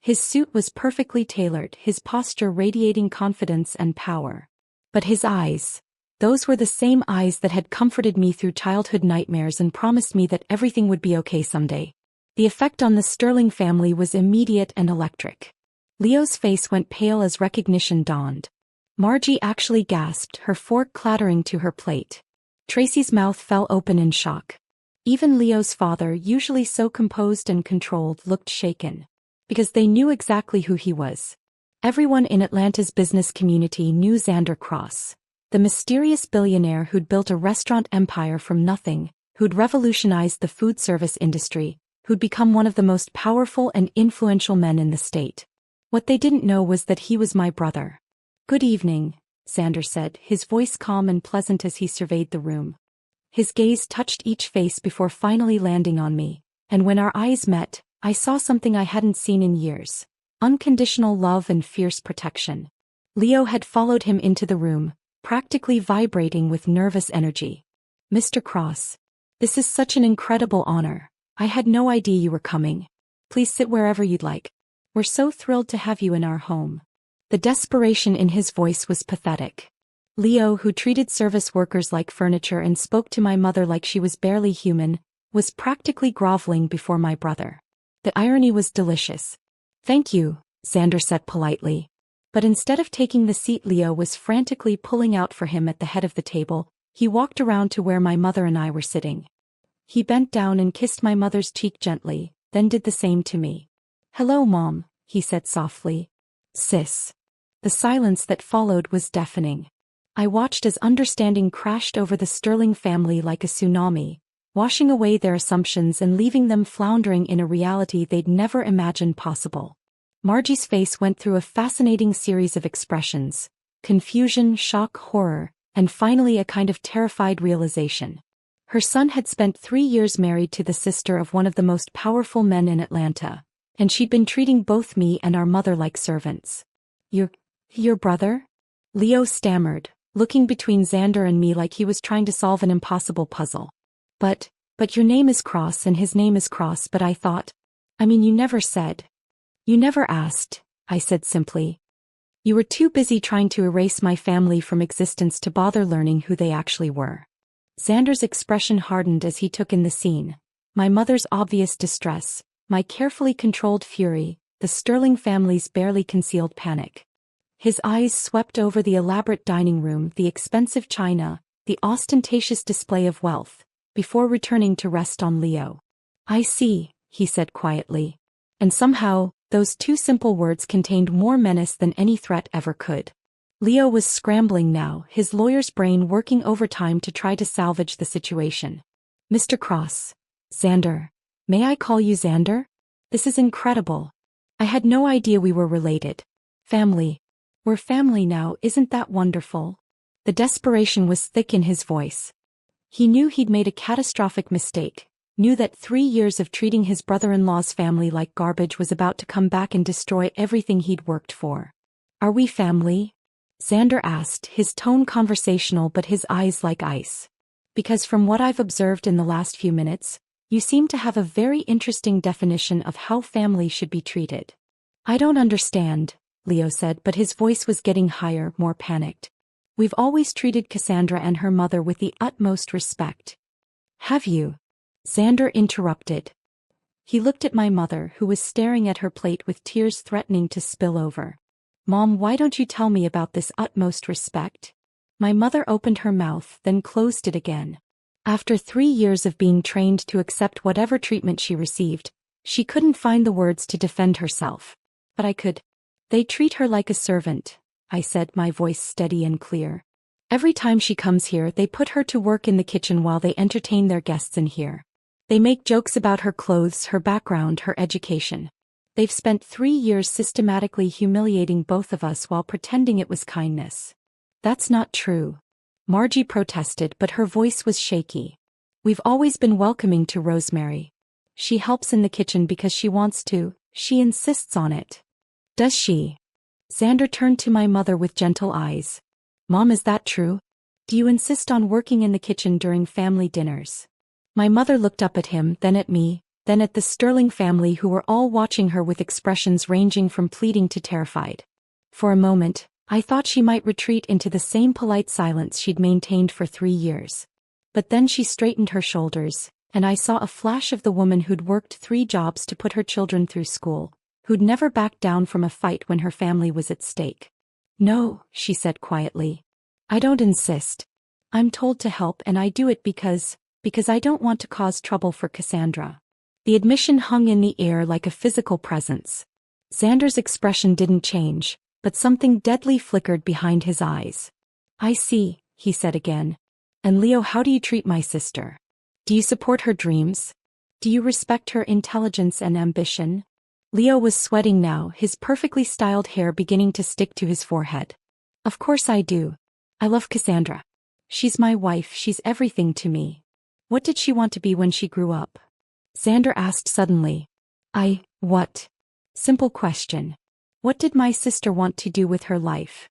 His suit was perfectly tailored, his posture radiating confidence and power. But his eyes, those were the same eyes that had comforted me through childhood nightmares and promised me that everything would be okay someday. The effect on the Sterling family was immediate and electric. Leo's face went pale as recognition dawned. Margie actually gasped, her fork clattering to her plate. Tracy's mouth fell open in shock. Even Leo's father, usually so composed and controlled, looked shaken. Because they knew exactly who he was. Everyone in Atlanta's business community knew Xander Cross, the mysterious billionaire who'd built a restaurant empire from nothing, who'd revolutionized the food service industry, who'd become one of the most powerful and influential men in the state. What they didn't know was that he was my brother. Good evening, Xander said, his voice calm and pleasant as he surveyed the room. His gaze touched each face before finally landing on me, and when our eyes met, I saw something I hadn't seen in years. Unconditional love and fierce protection. Leo had followed him into the room, practically vibrating with nervous energy. Mr. Cross, this is such an incredible honor. I had no idea you were coming. Please sit wherever you'd like. We're so thrilled to have you in our home. The desperation in his voice was pathetic. Leo, who treated service workers like furniture and spoke to my mother like she was barely human, was practically groveling before my brother. The irony was delicious. Thank you, Xander said politely. But instead of taking the seat Leo was frantically pulling out for him at the head of the table, he walked around to where my mother and I were sitting. He bent down and kissed my mother's cheek gently, then did the same to me. Hello, Mom, he said softly. Sis. The silence that followed was deafening. I watched as understanding crashed over the Sterling family like a tsunami, washing away their assumptions and leaving them floundering in a reality they'd never imagined possible. Margie's face went through a fascinating series of expressions: confusion, shock, horror, and finally a kind of terrified realization. Her son had spent 3 years married to the sister of one of the most powerful men in Atlanta, and she'd been treating both me and our mother like servants. Your brother? Leo stammered, looking between Xander and me like he was trying to solve an impossible puzzle. But your name is Cross and his name is Cross, but I thought. I mean, you never said. You never asked, I said simply. You were too busy trying to erase my family from existence to bother learning who they actually were. Xander's expression hardened as he took in the scene. My mother's obvious distress, my carefully controlled fury, the Sterling family's barely concealed panic. His eyes swept over the elaborate dining room, the expensive china, the ostentatious display of wealth, before returning to rest on Leo. I see, he said quietly. And somehow, those two simple words contained more menace than any threat ever could. Leo was scrambling now, his lawyer's brain working overtime to try to salvage the situation. Mr. Cross. Xander. May I call you Xander? This is incredible. I had no idea we were related. Family. We're family now, isn't that wonderful? The desperation was thick in his voice. He knew he'd made a catastrophic mistake, knew that 3 years of treating his brother-in-law's family like garbage was about to come back and destroy everything he'd worked for. Are we family? Xander asked, his tone conversational but his eyes like ice. Because from what I've observed in the last few minutes, you seem to have a very interesting definition of how family should be treated. I don't understand, Leo said, but his voice was getting higher, more panicked. We've always treated Cassandra and her mother with the utmost respect. Have you? Xander interrupted. He looked at my mother, who was staring at her plate with tears threatening to spill over. Mom, why don't you tell me about this utmost respect? My mother opened her mouth, then closed it again. After 3 years of being trained to accept whatever treatment she received, she couldn't find the words to defend herself. But I could. They treat her like a servant, I said, my voice steady and clear. Every time she comes here, they put her to work in the kitchen while they entertain their guests in here. They make jokes about her clothes, her background, her education. They've spent 3 years systematically humiliating both of us while pretending it was kindness. That's not true. Margie protested, but her voice was shaky. We've always been welcoming to Rosemary. She helps in the kitchen because she wants to, she insists on it. Does she? Xander turned to my mother with gentle eyes. Mom, is that true? Do you insist on working in the kitchen during family dinners? My mother looked up at him, then at me, then at the Sterling family, who were all watching her with expressions ranging from pleading to terrified. For a moment, I thought she might retreat into the same polite silence she'd maintained for 3 years. But then she straightened her shoulders, and I saw a flash of the woman who'd worked 3 jobs to put her children through school, who'd never backed down from a fight when her family was at stake. No, she said quietly. I don't insist. I'm told to help, and I do it because I don't want to cause trouble for Cassandra. The admission hung in the air like a physical presence. Xander's expression didn't change, but something deadly flickered behind his eyes. I see, he said again. And Leo, how do you treat my sister? Do you support her dreams? Do you respect her intelligence and ambition? Leo was sweating now, his perfectly styled hair beginning to stick to his forehead. Of course I do. I love Cassandra. She's my wife, she's everything to me. What did she want to be when she grew up? Xander asked suddenly. What? Simple question. What did my sister want to do with her life?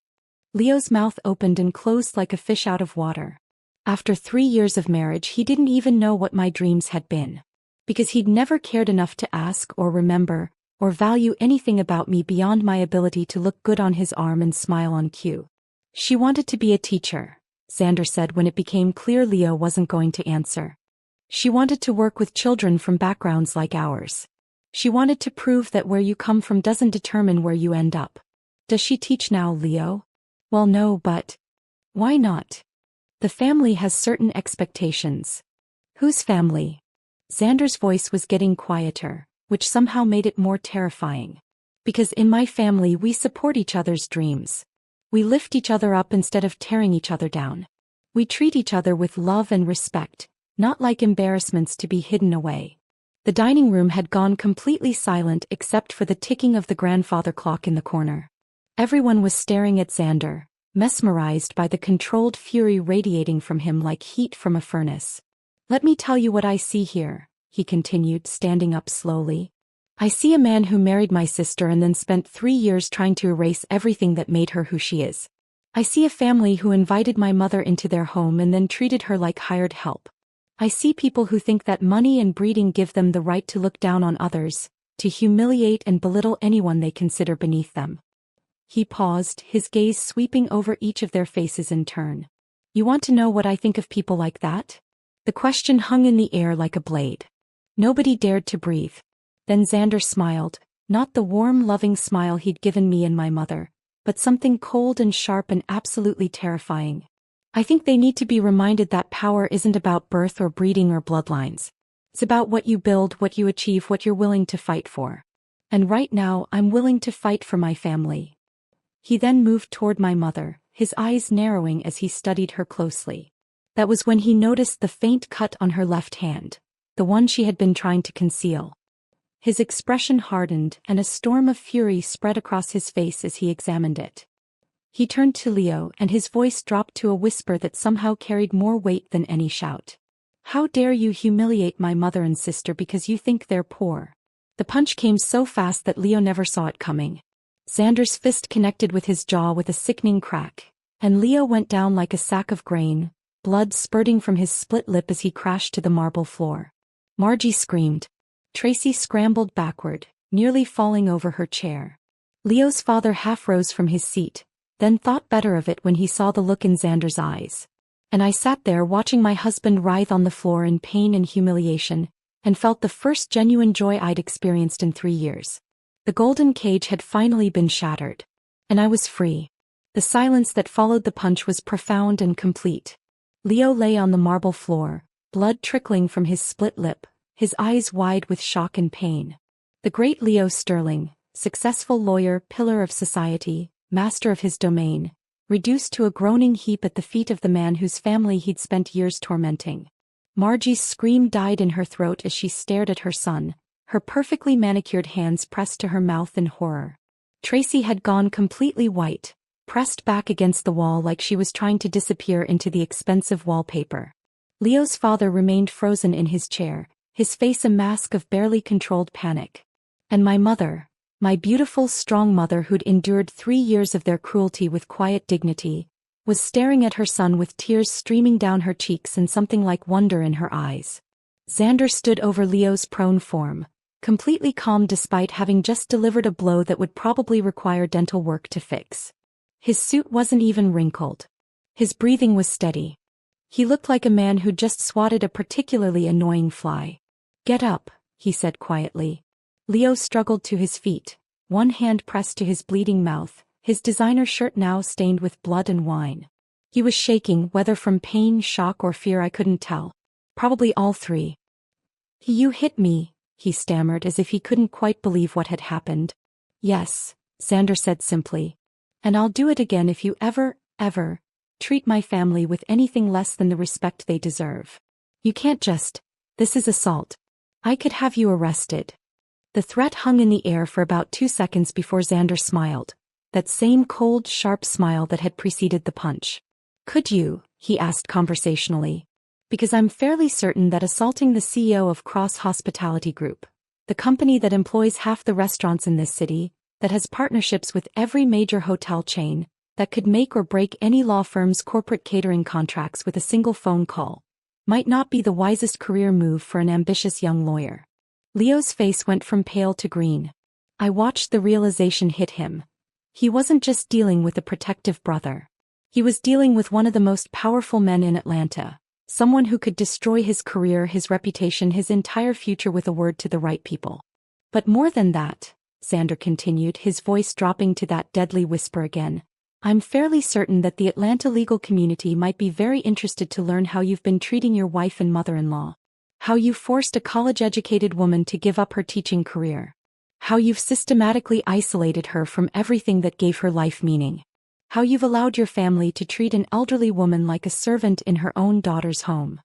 Leo's mouth opened and closed like a fish out of water. After 3 years of marriage, he didn't even know what my dreams had been. Because he'd never cared enough to ask or remember, or value anything about me beyond my ability to look good on his arm and smile on cue. She wanted to be a teacher, Xander said when it became clear Leo wasn't going to answer. She wanted to work with children from backgrounds like ours. She wanted to prove that where you come from doesn't determine where you end up. Does she teach now, Leo? Well, no, but why not? The family has certain expectations. Whose family? Xander's voice was getting quieter, which somehow made it more terrifying. Because in my family we support each other's dreams. We lift each other up instead of tearing each other down. We treat each other with love and respect, not like embarrassments to be hidden away. The dining room had gone completely silent except for the ticking of the grandfather clock in the corner. Everyone was staring at Xander, mesmerized by the controlled fury radiating from him like heat from a furnace. "Let me tell you what I see here," he continued, standing up slowly. "I see a man who married my sister and then spent 3 years trying to erase everything that made her who she is. I see a family who invited my mother into their home and then treated her like hired help. I see people who think that money and breeding give them the right to look down on others, to humiliate and belittle anyone they consider beneath them." He paused, his gaze sweeping over each of their faces in turn. "You want to know what I think of people like that?" The question hung in the air like a blade. Nobody dared to breathe. Then Xander smiled, not the warm, loving smile he'd given me and my mother, but something cold and sharp and absolutely terrifying. "I think they need to be reminded that power isn't about birth or breeding or bloodlines. It's about what you build, what you achieve, what you're willing to fight for. And right now, I'm willing to fight for my family." He then moved toward my mother, his eyes narrowing as he studied her closely. That was when he noticed the faint cut on her left hand, the one she had been trying to conceal. His expression hardened, and a storm of fury spread across his face as he examined it. He turned to Leo, and his voice dropped to a whisper that somehow carried more weight than any shout. "How dare you humiliate my mother and sister because you think they're poor?" The punch came so fast that Leo never saw it coming. Xander's fist connected with his jaw with a sickening crack, and Leo went down like a sack of grain, blood spurting from his split lip as he crashed to the marble floor. Margie screamed. Tracy scrambled backward, nearly falling over her chair. Leo's father half rose from his seat, then thought better of it when he saw the look in Xander's eyes. And I sat there watching my husband writhe on the floor in pain and humiliation, and felt the first genuine joy I'd experienced in 3 years. The golden cage had finally been shattered. And I was free. The silence that followed the punch was profound and complete. Leo lay on the marble floor, blood trickling from his split lip, his eyes wide with shock and pain. The great Leo Sterling, successful lawyer, pillar of society, master of his domain, reduced to a groaning heap at the feet of the man whose family he'd spent years tormenting. Margie's scream died in her throat as she stared at her son, her perfectly manicured hands pressed to her mouth in horror. Tracy had gone completely white, pressed back against the wall like she was trying to disappear into the expensive wallpaper. Leo's father remained frozen in his chair, his face a mask of barely controlled panic. And my mother, my beautiful, strong mother who'd endured 3 years of their cruelty with quiet dignity, was staring at her son with tears streaming down her cheeks and something like wonder in her eyes. Xander stood over Leo's prone form, completely calm despite having just delivered a blow that would probably require dental work to fix. His suit wasn't even wrinkled. His breathing was steady. He looked like a man who'd just swatted a particularly annoying fly. "Get up," he said quietly. Leo struggled to his feet, one hand pressed to his bleeding mouth, his designer shirt now stained with blood and wine. He was shaking, whether from pain, shock, or fear I couldn't tell. Probably all three. "You hit me," he stammered as if he couldn't quite believe what had happened. "Yes," Xander said simply. "And I'll do it again if you ever treat my family with anything less than the respect they deserve. You can't just. This is assault. I could have you arrested." The threat hung in the air for about 2 seconds before Xander smiled, that same cold, sharp smile that had preceded the punch. "Could you?" he asked conversationally. "Because I'm fairly certain that assaulting the CEO of Cross Hospitality Group, the company that employs half the restaurants in this city, that has partnerships with every major hotel chain, that could make or break any law firm's corporate catering contracts with a single phone call, might not be the wisest career move for an ambitious young lawyer." Leo's face went from pale to green. I watched the realization hit him. He wasn't just dealing with a protective brother. He was dealing with one of the most powerful men in Atlanta, someone who could destroy his career, his reputation, his entire future with a word to the right people. "But more than that," Xander continued, his voice dropping to that deadly whisper again, "I'm fairly certain that the Atlanta legal community might be very interested to learn how you've been treating your wife and mother-in-law. How you forced a college-educated woman to give up her teaching career. How you've systematically isolated her from everything that gave her life meaning. How you've allowed your family to treat an elderly woman like a servant in her own daughter's home."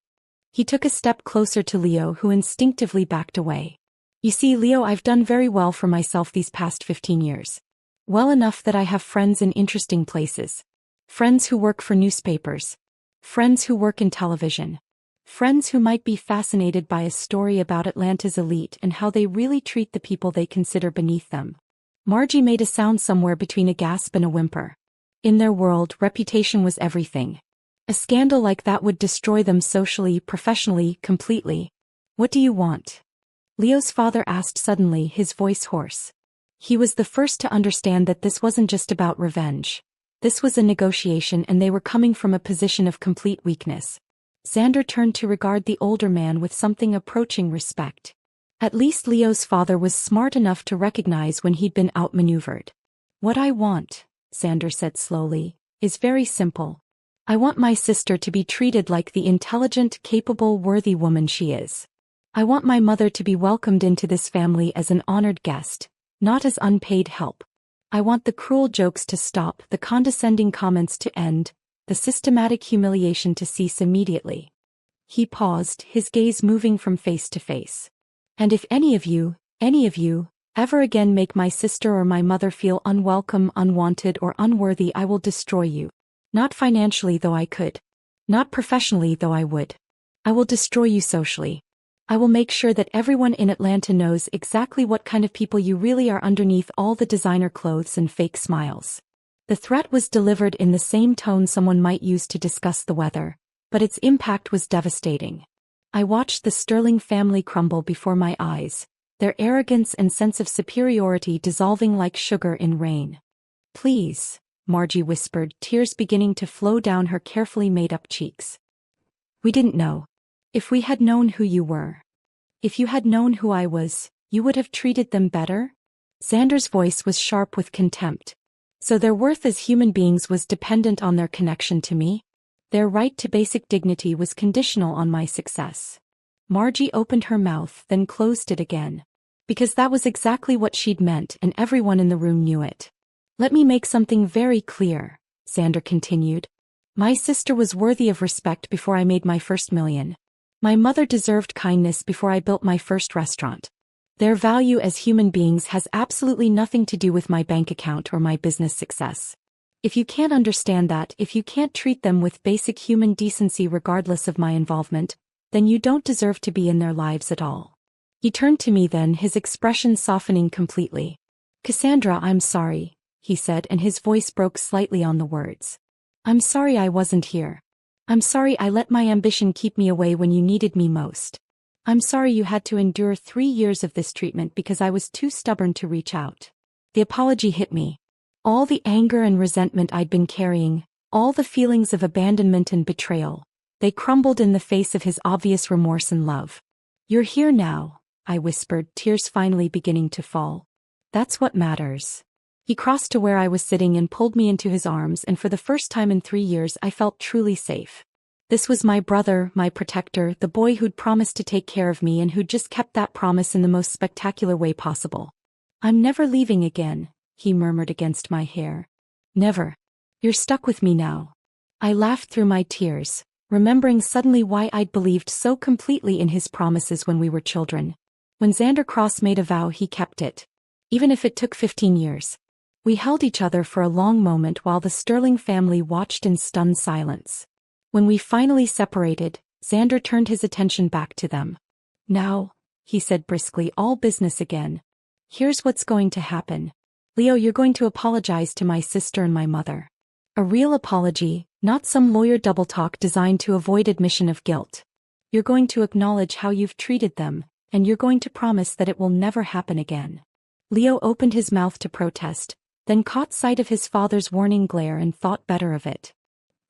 He took a step closer to Leo, who instinctively backed away. "You see, Leo, I've done very well for myself these past 15 years. Well enough that I have friends in interesting places. Friends who work for newspapers. Friends who work in television. Friends who might be fascinated by a story about Atlanta's elite and how they really treat the people they consider beneath them. Margie made a sound somewhere between a gasp and a whimper. In their world, reputation was everything. A scandal like that would destroy them socially, professionally, completely. What do you want? Leo's father asked suddenly, his voice hoarse. He was the first to understand that this wasn't just about revenge. This was a negotiation, and they were coming from a position of complete weakness. Xander turned to regard the older man with something approaching respect. At least Leo's father was smart enough to recognize when he'd been outmaneuvered. What I want, Xander said slowly, is very simple. I want my sister to be treated like the intelligent, capable, worthy woman she is. I want my mother to be welcomed into this family as an honored guest, not as unpaid help. I want the cruel jokes to stop, the condescending comments to end, the systematic humiliation to cease immediately. He paused, his gaze moving from face to face. And if any of you, ever again make my sister or my mother feel unwelcome, unwanted, or unworthy, I will destroy you. Not financially, though I could. Not professionally, though I would. I will destroy you socially. I will make sure that everyone in Atlanta knows exactly what kind of people you really are underneath all the designer clothes and fake smiles. The threat was delivered in the same tone someone might use to discuss the weather, but its impact was devastating. I watched the Sterling family crumble before my eyes, their arrogance and sense of superiority dissolving like sugar in rain. Please, Margie whispered, tears beginning to flow down her carefully made-up cheeks. We didn't know. If we had known who you were. If you had known who I was, you would have treated them better? Xander's voice was sharp with contempt. So their worth as human beings was dependent on their connection to me? Their right to basic dignity was conditional on my success. Margie opened her mouth, then closed it again. Because that was exactly what she'd meant, and everyone in the room knew it. Let me make something very clear, Xander continued. My sister was worthy of respect before I made my first million. My mother deserved kindness before I built my first restaurant. Their value as human beings has absolutely nothing to do with my bank account or my business success. If you can't understand that, if you can't treat them with basic human decency regardless of my involvement, then you don't deserve to be in their lives at all. He turned to me then, his expression softening completely. Cassandra, I'm sorry, he said, and his voice broke slightly on the words. I'm sorry I wasn't here. I'm sorry I let my ambition keep me away when you needed me most. I'm sorry you had to endure 3 years of this treatment because I was too stubborn to reach out. The apology hit me. All the anger and resentment I'd been carrying, all the feelings of abandonment and betrayal, they crumbled in the face of his obvious remorse and love. You're here now, I whispered, tears finally beginning to fall. That's what matters. He crossed to where I was sitting and pulled me into his arms, and for the first time in 3 years I felt truly safe. This was my brother, my protector, the boy who'd promised to take care of me and who'd just kept that promise in the most spectacular way possible. I'm never leaving again, he murmured against my hair. Never. You're stuck with me now. I laughed through my tears, remembering suddenly why I'd believed so completely in his promises when we were children. When Xander Cross made a vow, he kept it. Even if it took 15 years. We held each other for a long moment while the Sterling family watched in stunned silence. When we finally separated, Xander turned his attention back to them. Now, he said briskly, all business again. Here's what's going to happen. Leo, you're going to apologize to my sister and my mother. A real apology, not some lawyer double talk designed to avoid admission of guilt. You're going to acknowledge how you've treated them, and you're going to promise that it will never happen again. Leo opened his mouth to protest, then caught sight of his father's warning glare and thought better of it.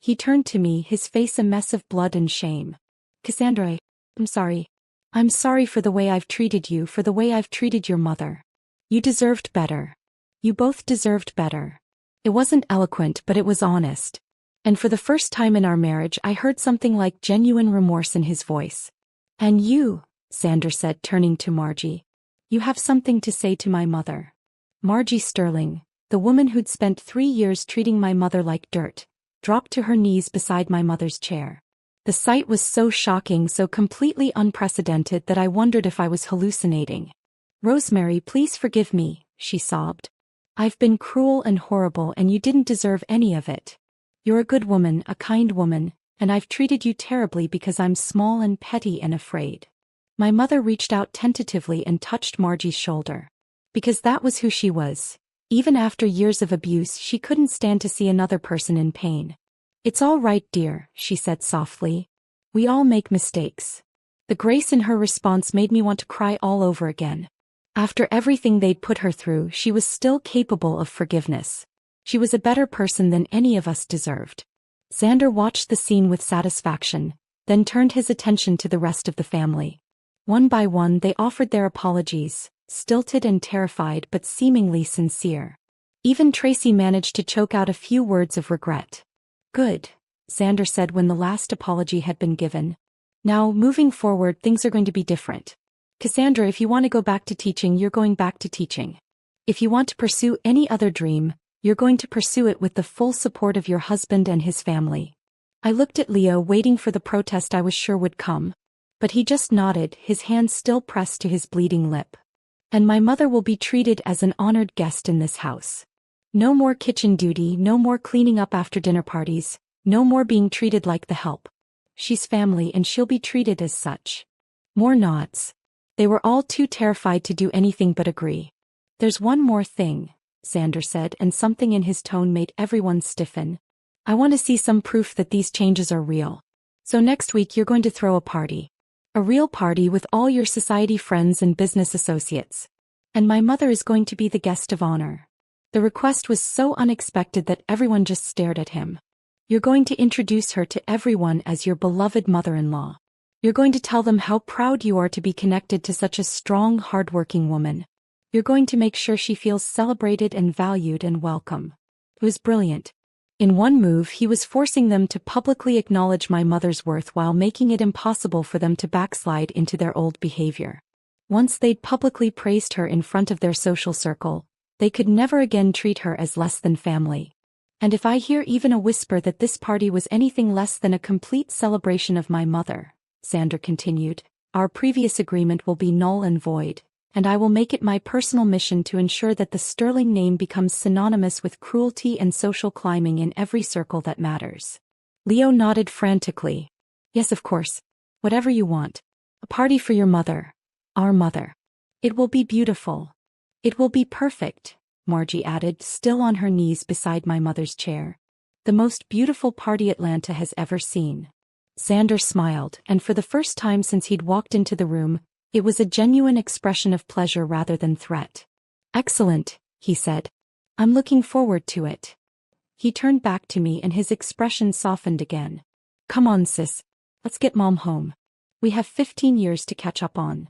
He turned to me, his face a mess of blood and shame. Cassandra, I'm sorry. I'm sorry for the way I've treated you, for the way I've treated your mother. You deserved better. You both deserved better. It wasn't eloquent, but it was honest. And for the first time in our marriage, I heard something like genuine remorse in his voice. And you, Xander said, turning to Margie. You have something to say to my mother. Margie Sterling, the woman who'd spent 3 years treating my mother like dirt, dropped to her knees beside my mother's chair. The sight was so shocking, so completely unprecedented that I wondered if I was hallucinating. Rosemary, please forgive me, she sobbed. I've been cruel and horrible, and you didn't deserve any of it. You're a good woman, a kind woman, and I've treated you terribly because I'm small and petty and afraid. My mother reached out tentatively and touched Margie's shoulder. Because that was who she was. Even after years of abuse, she couldn't stand to see another person in pain. It's all right, dear, she said softly. We all make mistakes. The grace in her response made me want to cry all over again. After everything they'd put her through, she was still capable of forgiveness. She was a better person than any of us deserved. Xander watched the scene with satisfaction, then turned his attention to the rest of the family. One by one they offered their apologies, stilted and terrified but seemingly sincere. Even Tracy managed to choke out a few words of regret. Good, Xander said when the last apology had been given. Now, moving forward, things are going to be different. Cassandra, if you want to go back to teaching, you're going back to teaching. If you want to pursue any other dream, you're going to pursue it with the full support of your husband and his family. I looked at Leo, waiting for the protest I was sure would come. But he just nodded, his hand still pressed to his bleeding lip. And my mother will be treated as an honored guest in this house. No more kitchen duty, no more cleaning up after dinner parties, no more being treated like the help. She's family and she'll be treated as such. More nods. They were all too terrified to do anything but agree. There's one more thing, Xander said, and something in his tone made everyone stiffen. I want to see some proof that these changes are real. So next week you're going to throw a party. A real party with all your society friends and business associates. And my mother is going to be the guest of honor. The request was so unexpected that everyone just stared at him. You're going to introduce her to everyone as your beloved mother-in-law. You're going to tell them how proud you are to be connected to such a strong, hard-working woman. You're going to make sure she feels celebrated and valued and welcome. It was brilliant. In one move, he was forcing them to publicly acknowledge my mother's worth while making it impossible for them to backslide into their old behavior. Once they'd publicly praised her in front of their social circle, they could never again treat her as less than family. And if I hear even a whisper that this party was anything less than a complete celebration of my mother, Xander continued, our previous agreement will be null and void, and I will make it my personal mission to ensure that the sterling name becomes synonymous with cruelty and social climbing in every circle that matters. Leo nodded frantically. Yes, of course. Whatever you want. A party for your mother. Our mother. It will be beautiful. It will be perfect, Margie added, still on her knees beside my mother's chair. The most beautiful party Atlanta has ever seen. Xander smiled, and for the first time since he'd walked into the room, it was a genuine expression of pleasure rather than threat. Excellent, he said. I'm looking forward to it. He turned back to me and his expression softened again. Come on, sis. Let's get Mom home. We have 15 years to catch up on.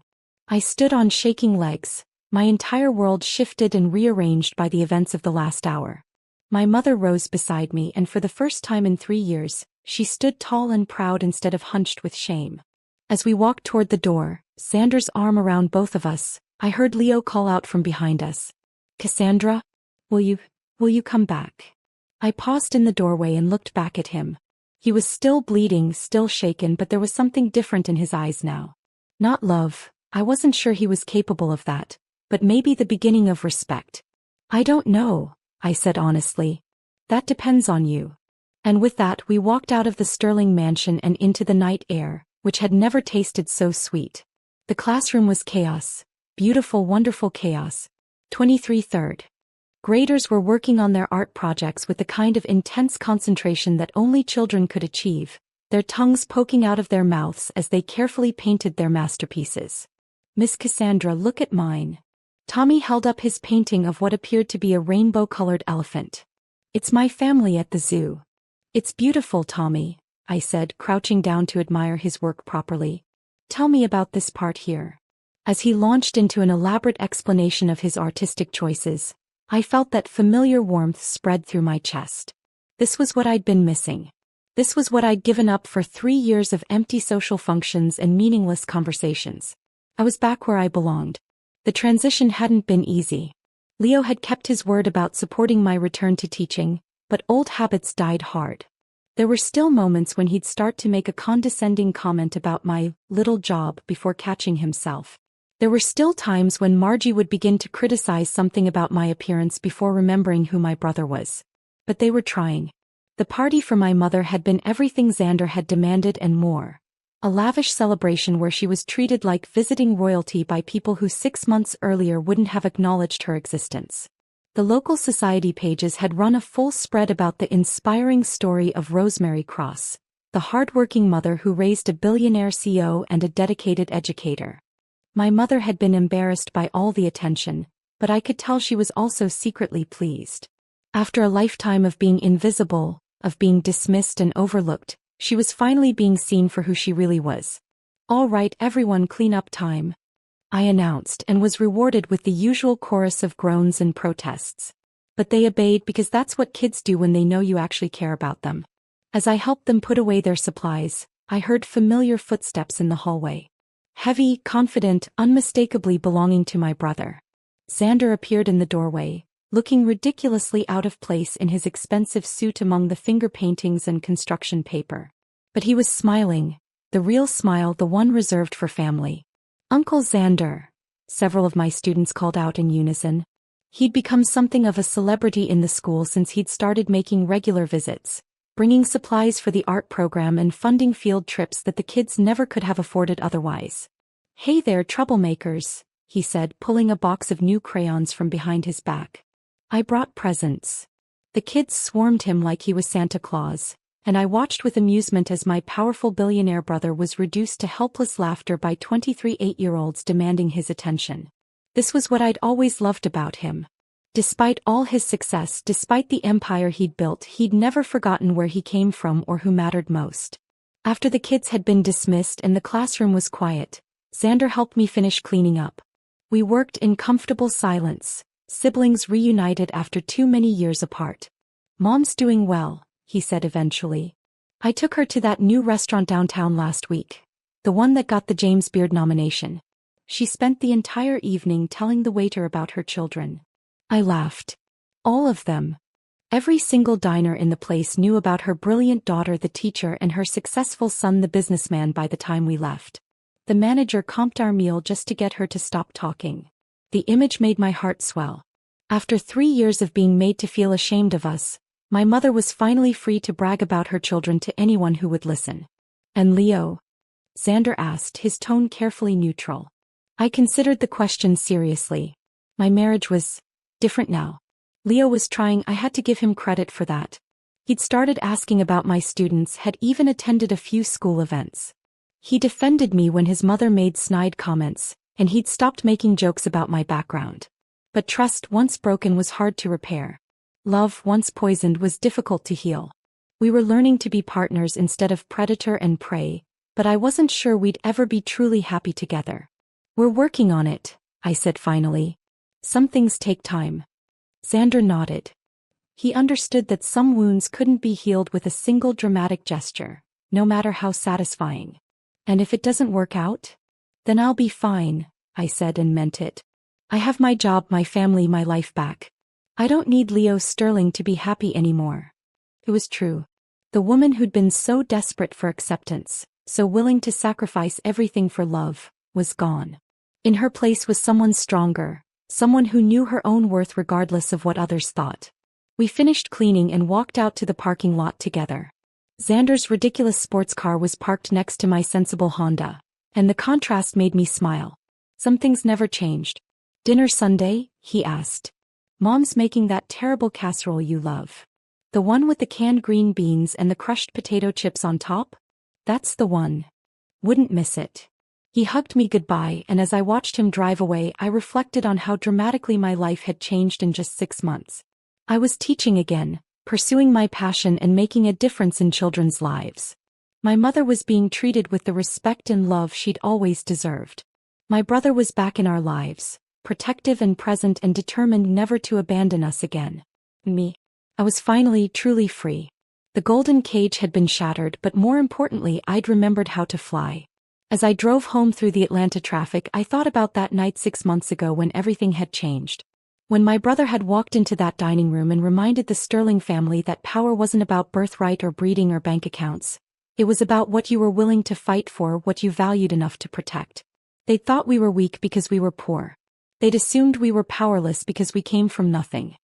I stood on shaking legs, my entire world shifted and rearranged by the events of the last hour. My mother rose beside me, and for the first time in 3 years, she stood tall and proud instead of hunched with shame. As we walked toward the door, Xander's arm around both of us, I heard Leo call out from behind us. Cassandra? Will you come back? I paused in the doorway and looked back at him. He was still bleeding, still shaken, but there was something different in his eyes now. Not love, I wasn't sure he was capable of that, but maybe the beginning of respect. I don't know, I said honestly. That depends on you. And with that we walked out of the Sterling mansion and into the night air, which had never tasted so sweet. The classroom was chaos. Beautiful, wonderful chaos. 23rd. Graders were working on their art projects with the kind of intense concentration that only children could achieve, their tongues poking out of their mouths as they carefully painted their masterpieces. Miss Cassandra, look at mine. Tommy held up his painting of what appeared to be a rainbow-colored elephant. It's my family at the zoo. It's beautiful, Tommy, I said, crouching down to admire his work properly. Tell me about this part here. As he launched into an elaborate explanation of his artistic choices, I felt that familiar warmth spread through my chest. This was what I'd been missing. This was what I'd given up for 3 years of empty social functions and meaningless conversations. I was back where I belonged. The transition hadn't been easy. Leo had kept his word about supporting my return to teaching, but old habits died hard. There were still moments when he'd start to make a condescending comment about my little job before catching himself. There were still times when Margie would begin to criticize something about my appearance before remembering who my brother was. But they were trying. The party for my mother had been everything Xander had demanded and more. A lavish celebration where she was treated like visiting royalty by people who 6 months earlier wouldn't have acknowledged her existence. The local society pages had run a full spread about the inspiring story of Rosemary Cross, the hardworking mother who raised a billionaire CEO and a dedicated educator. My mother had been embarrassed by all the attention, but I could tell she was also secretly pleased. After a lifetime of being invisible, of being dismissed and overlooked, she was finally being seen for who she really was. "All right, everyone, clean up time," I announced, and was rewarded with the usual chorus of groans and protests. But they obeyed because that's what kids do when they know you actually care about them. As I helped them put away their supplies, I heard familiar footsteps in the hallway. Heavy, confident, unmistakably belonging to my brother. Xander appeared in the doorway, looking ridiculously out of place in his expensive suit among the finger paintings and construction paper. But he was smiling, the real smile, the one reserved for family. "Uncle Xander," several of my students called out in unison. He'd become something of a celebrity in the school since he'd started making regular visits, bringing supplies for the art program and funding field trips that the kids never could have afforded otherwise. "Hey there, troublemakers," he said, pulling a box of new crayons from behind his back. I brought presents. The kids swarmed him like he was Santa Claus, and I watched with amusement as my powerful billionaire brother was reduced to helpless laughter by 23 8-year-olds demanding his attention. This was what I'd always loved about him. Despite all his success, despite the empire he'd built, he'd never forgotten where he came from or who mattered most. After the kids had been dismissed and the classroom was quiet, Xander helped me finish cleaning up. We worked in comfortable silence, siblings reunited after too many years apart. "Mom's doing well," he said eventually. "I took her to that new restaurant downtown last week, the one that got the James Beard nomination. She spent the entire evening telling the waiter about her children." I laughed. All of them. Every single diner in the place knew about her brilliant daughter, the teacher, and her successful son, the businessman, by the time we left. The manager comped our meal just to get her to stop talking. The image made my heart swell. After 3 years of being made to feel ashamed of us, my mother was finally free to brag about her children to anyone who would listen. "And Leo?" Xander asked, his tone carefully neutral. I considered the question seriously. My marriage was different now. Leo was trying. I had to give him credit for that. He'd started asking about my students, had even attended a few school events. He defended me when his mother made snide comments, and he'd stopped making jokes about my background. But trust once broken was hard to repair. Love once poisoned was difficult to heal. We were learning to be partners instead of predator and prey, but I wasn't sure we'd ever be truly happy together. "We're working on it," I said finally. "Some things take time." Xander nodded. He understood that some wounds couldn't be healed with a single dramatic gesture, no matter how satisfying. "And if it doesn't work out? Then I'll be fine," I said, and meant it. "I have my job, my family, my life back. I don't need Leo Sterling to be happy anymore." It was true. The woman who'd been so desperate for acceptance, so willing to sacrifice everything for love, was gone. In her place was someone stronger, someone who knew her own worth regardless of what others thought. We finished cleaning and walked out to the parking lot together. Xander's ridiculous sports car was parked next to my sensible Honda, and the contrast made me smile. Some things never changed. "Dinner Sunday?" he asked. "Mom's making that terrible casserole you love. The one with the canned green beans and the crushed potato chips on top? That's the one. Wouldn't miss it." He hugged me goodbye, and as I watched him drive away, I reflected on how dramatically my life had changed in just 6 months. I was teaching again, pursuing my passion and making a difference in children's lives. My mother was being treated with the respect and love she'd always deserved. My brother was back in our lives, protective and present and determined never to abandon us again. Me. I was finally truly free. The golden cage had been shattered, but more importantly, I'd remembered how to fly. As I drove home through the Atlanta traffic, I thought about that night 6 months ago when everything had changed. When my brother had walked into that dining room and reminded the Sterling family that power wasn't about birthright or breeding or bank accounts. It was about what you were willing to fight for, what you valued enough to protect. They'd thought we were weak because we were poor. They'd assumed we were powerless because we came from nothing.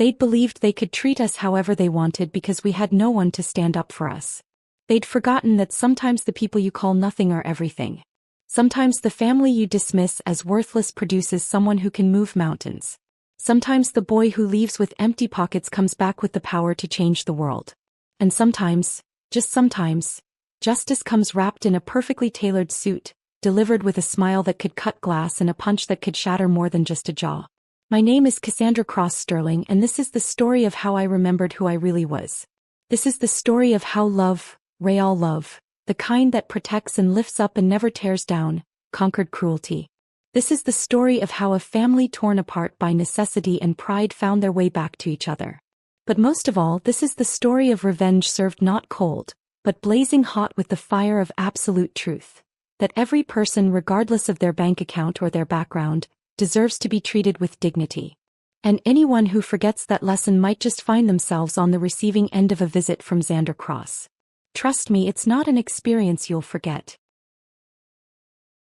They'd believed they could treat us however they wanted because we had no one to stand up for us. They'd forgotten that sometimes the people you call nothing are everything. Sometimes the family you dismiss as worthless produces someone who can move mountains. Sometimes the boy who leaves with empty pockets comes back with the power to change the world. And sometimes, just sometimes, justice comes wrapped in a perfectly tailored suit, delivered with a smile that could cut glass and a punch that could shatter more than just a jaw. My name is Cassandra Cross Sterling, and this is the story of how I remembered who I really was. This is the story of how love, real love, the kind that protects and lifts up and never tears down, conquered cruelty. This is the story of how a family torn apart by necessity and pride found their way back to each other. But most of all, this is the story of revenge served not cold, but blazing hot with the fire of absolute truth. That every person, regardless of their bank account or their background, deserves to be treated with dignity. And anyone who forgets that lesson might just find themselves on the receiving end of a visit from Xander Cross. Trust me, it's not an experience you'll forget.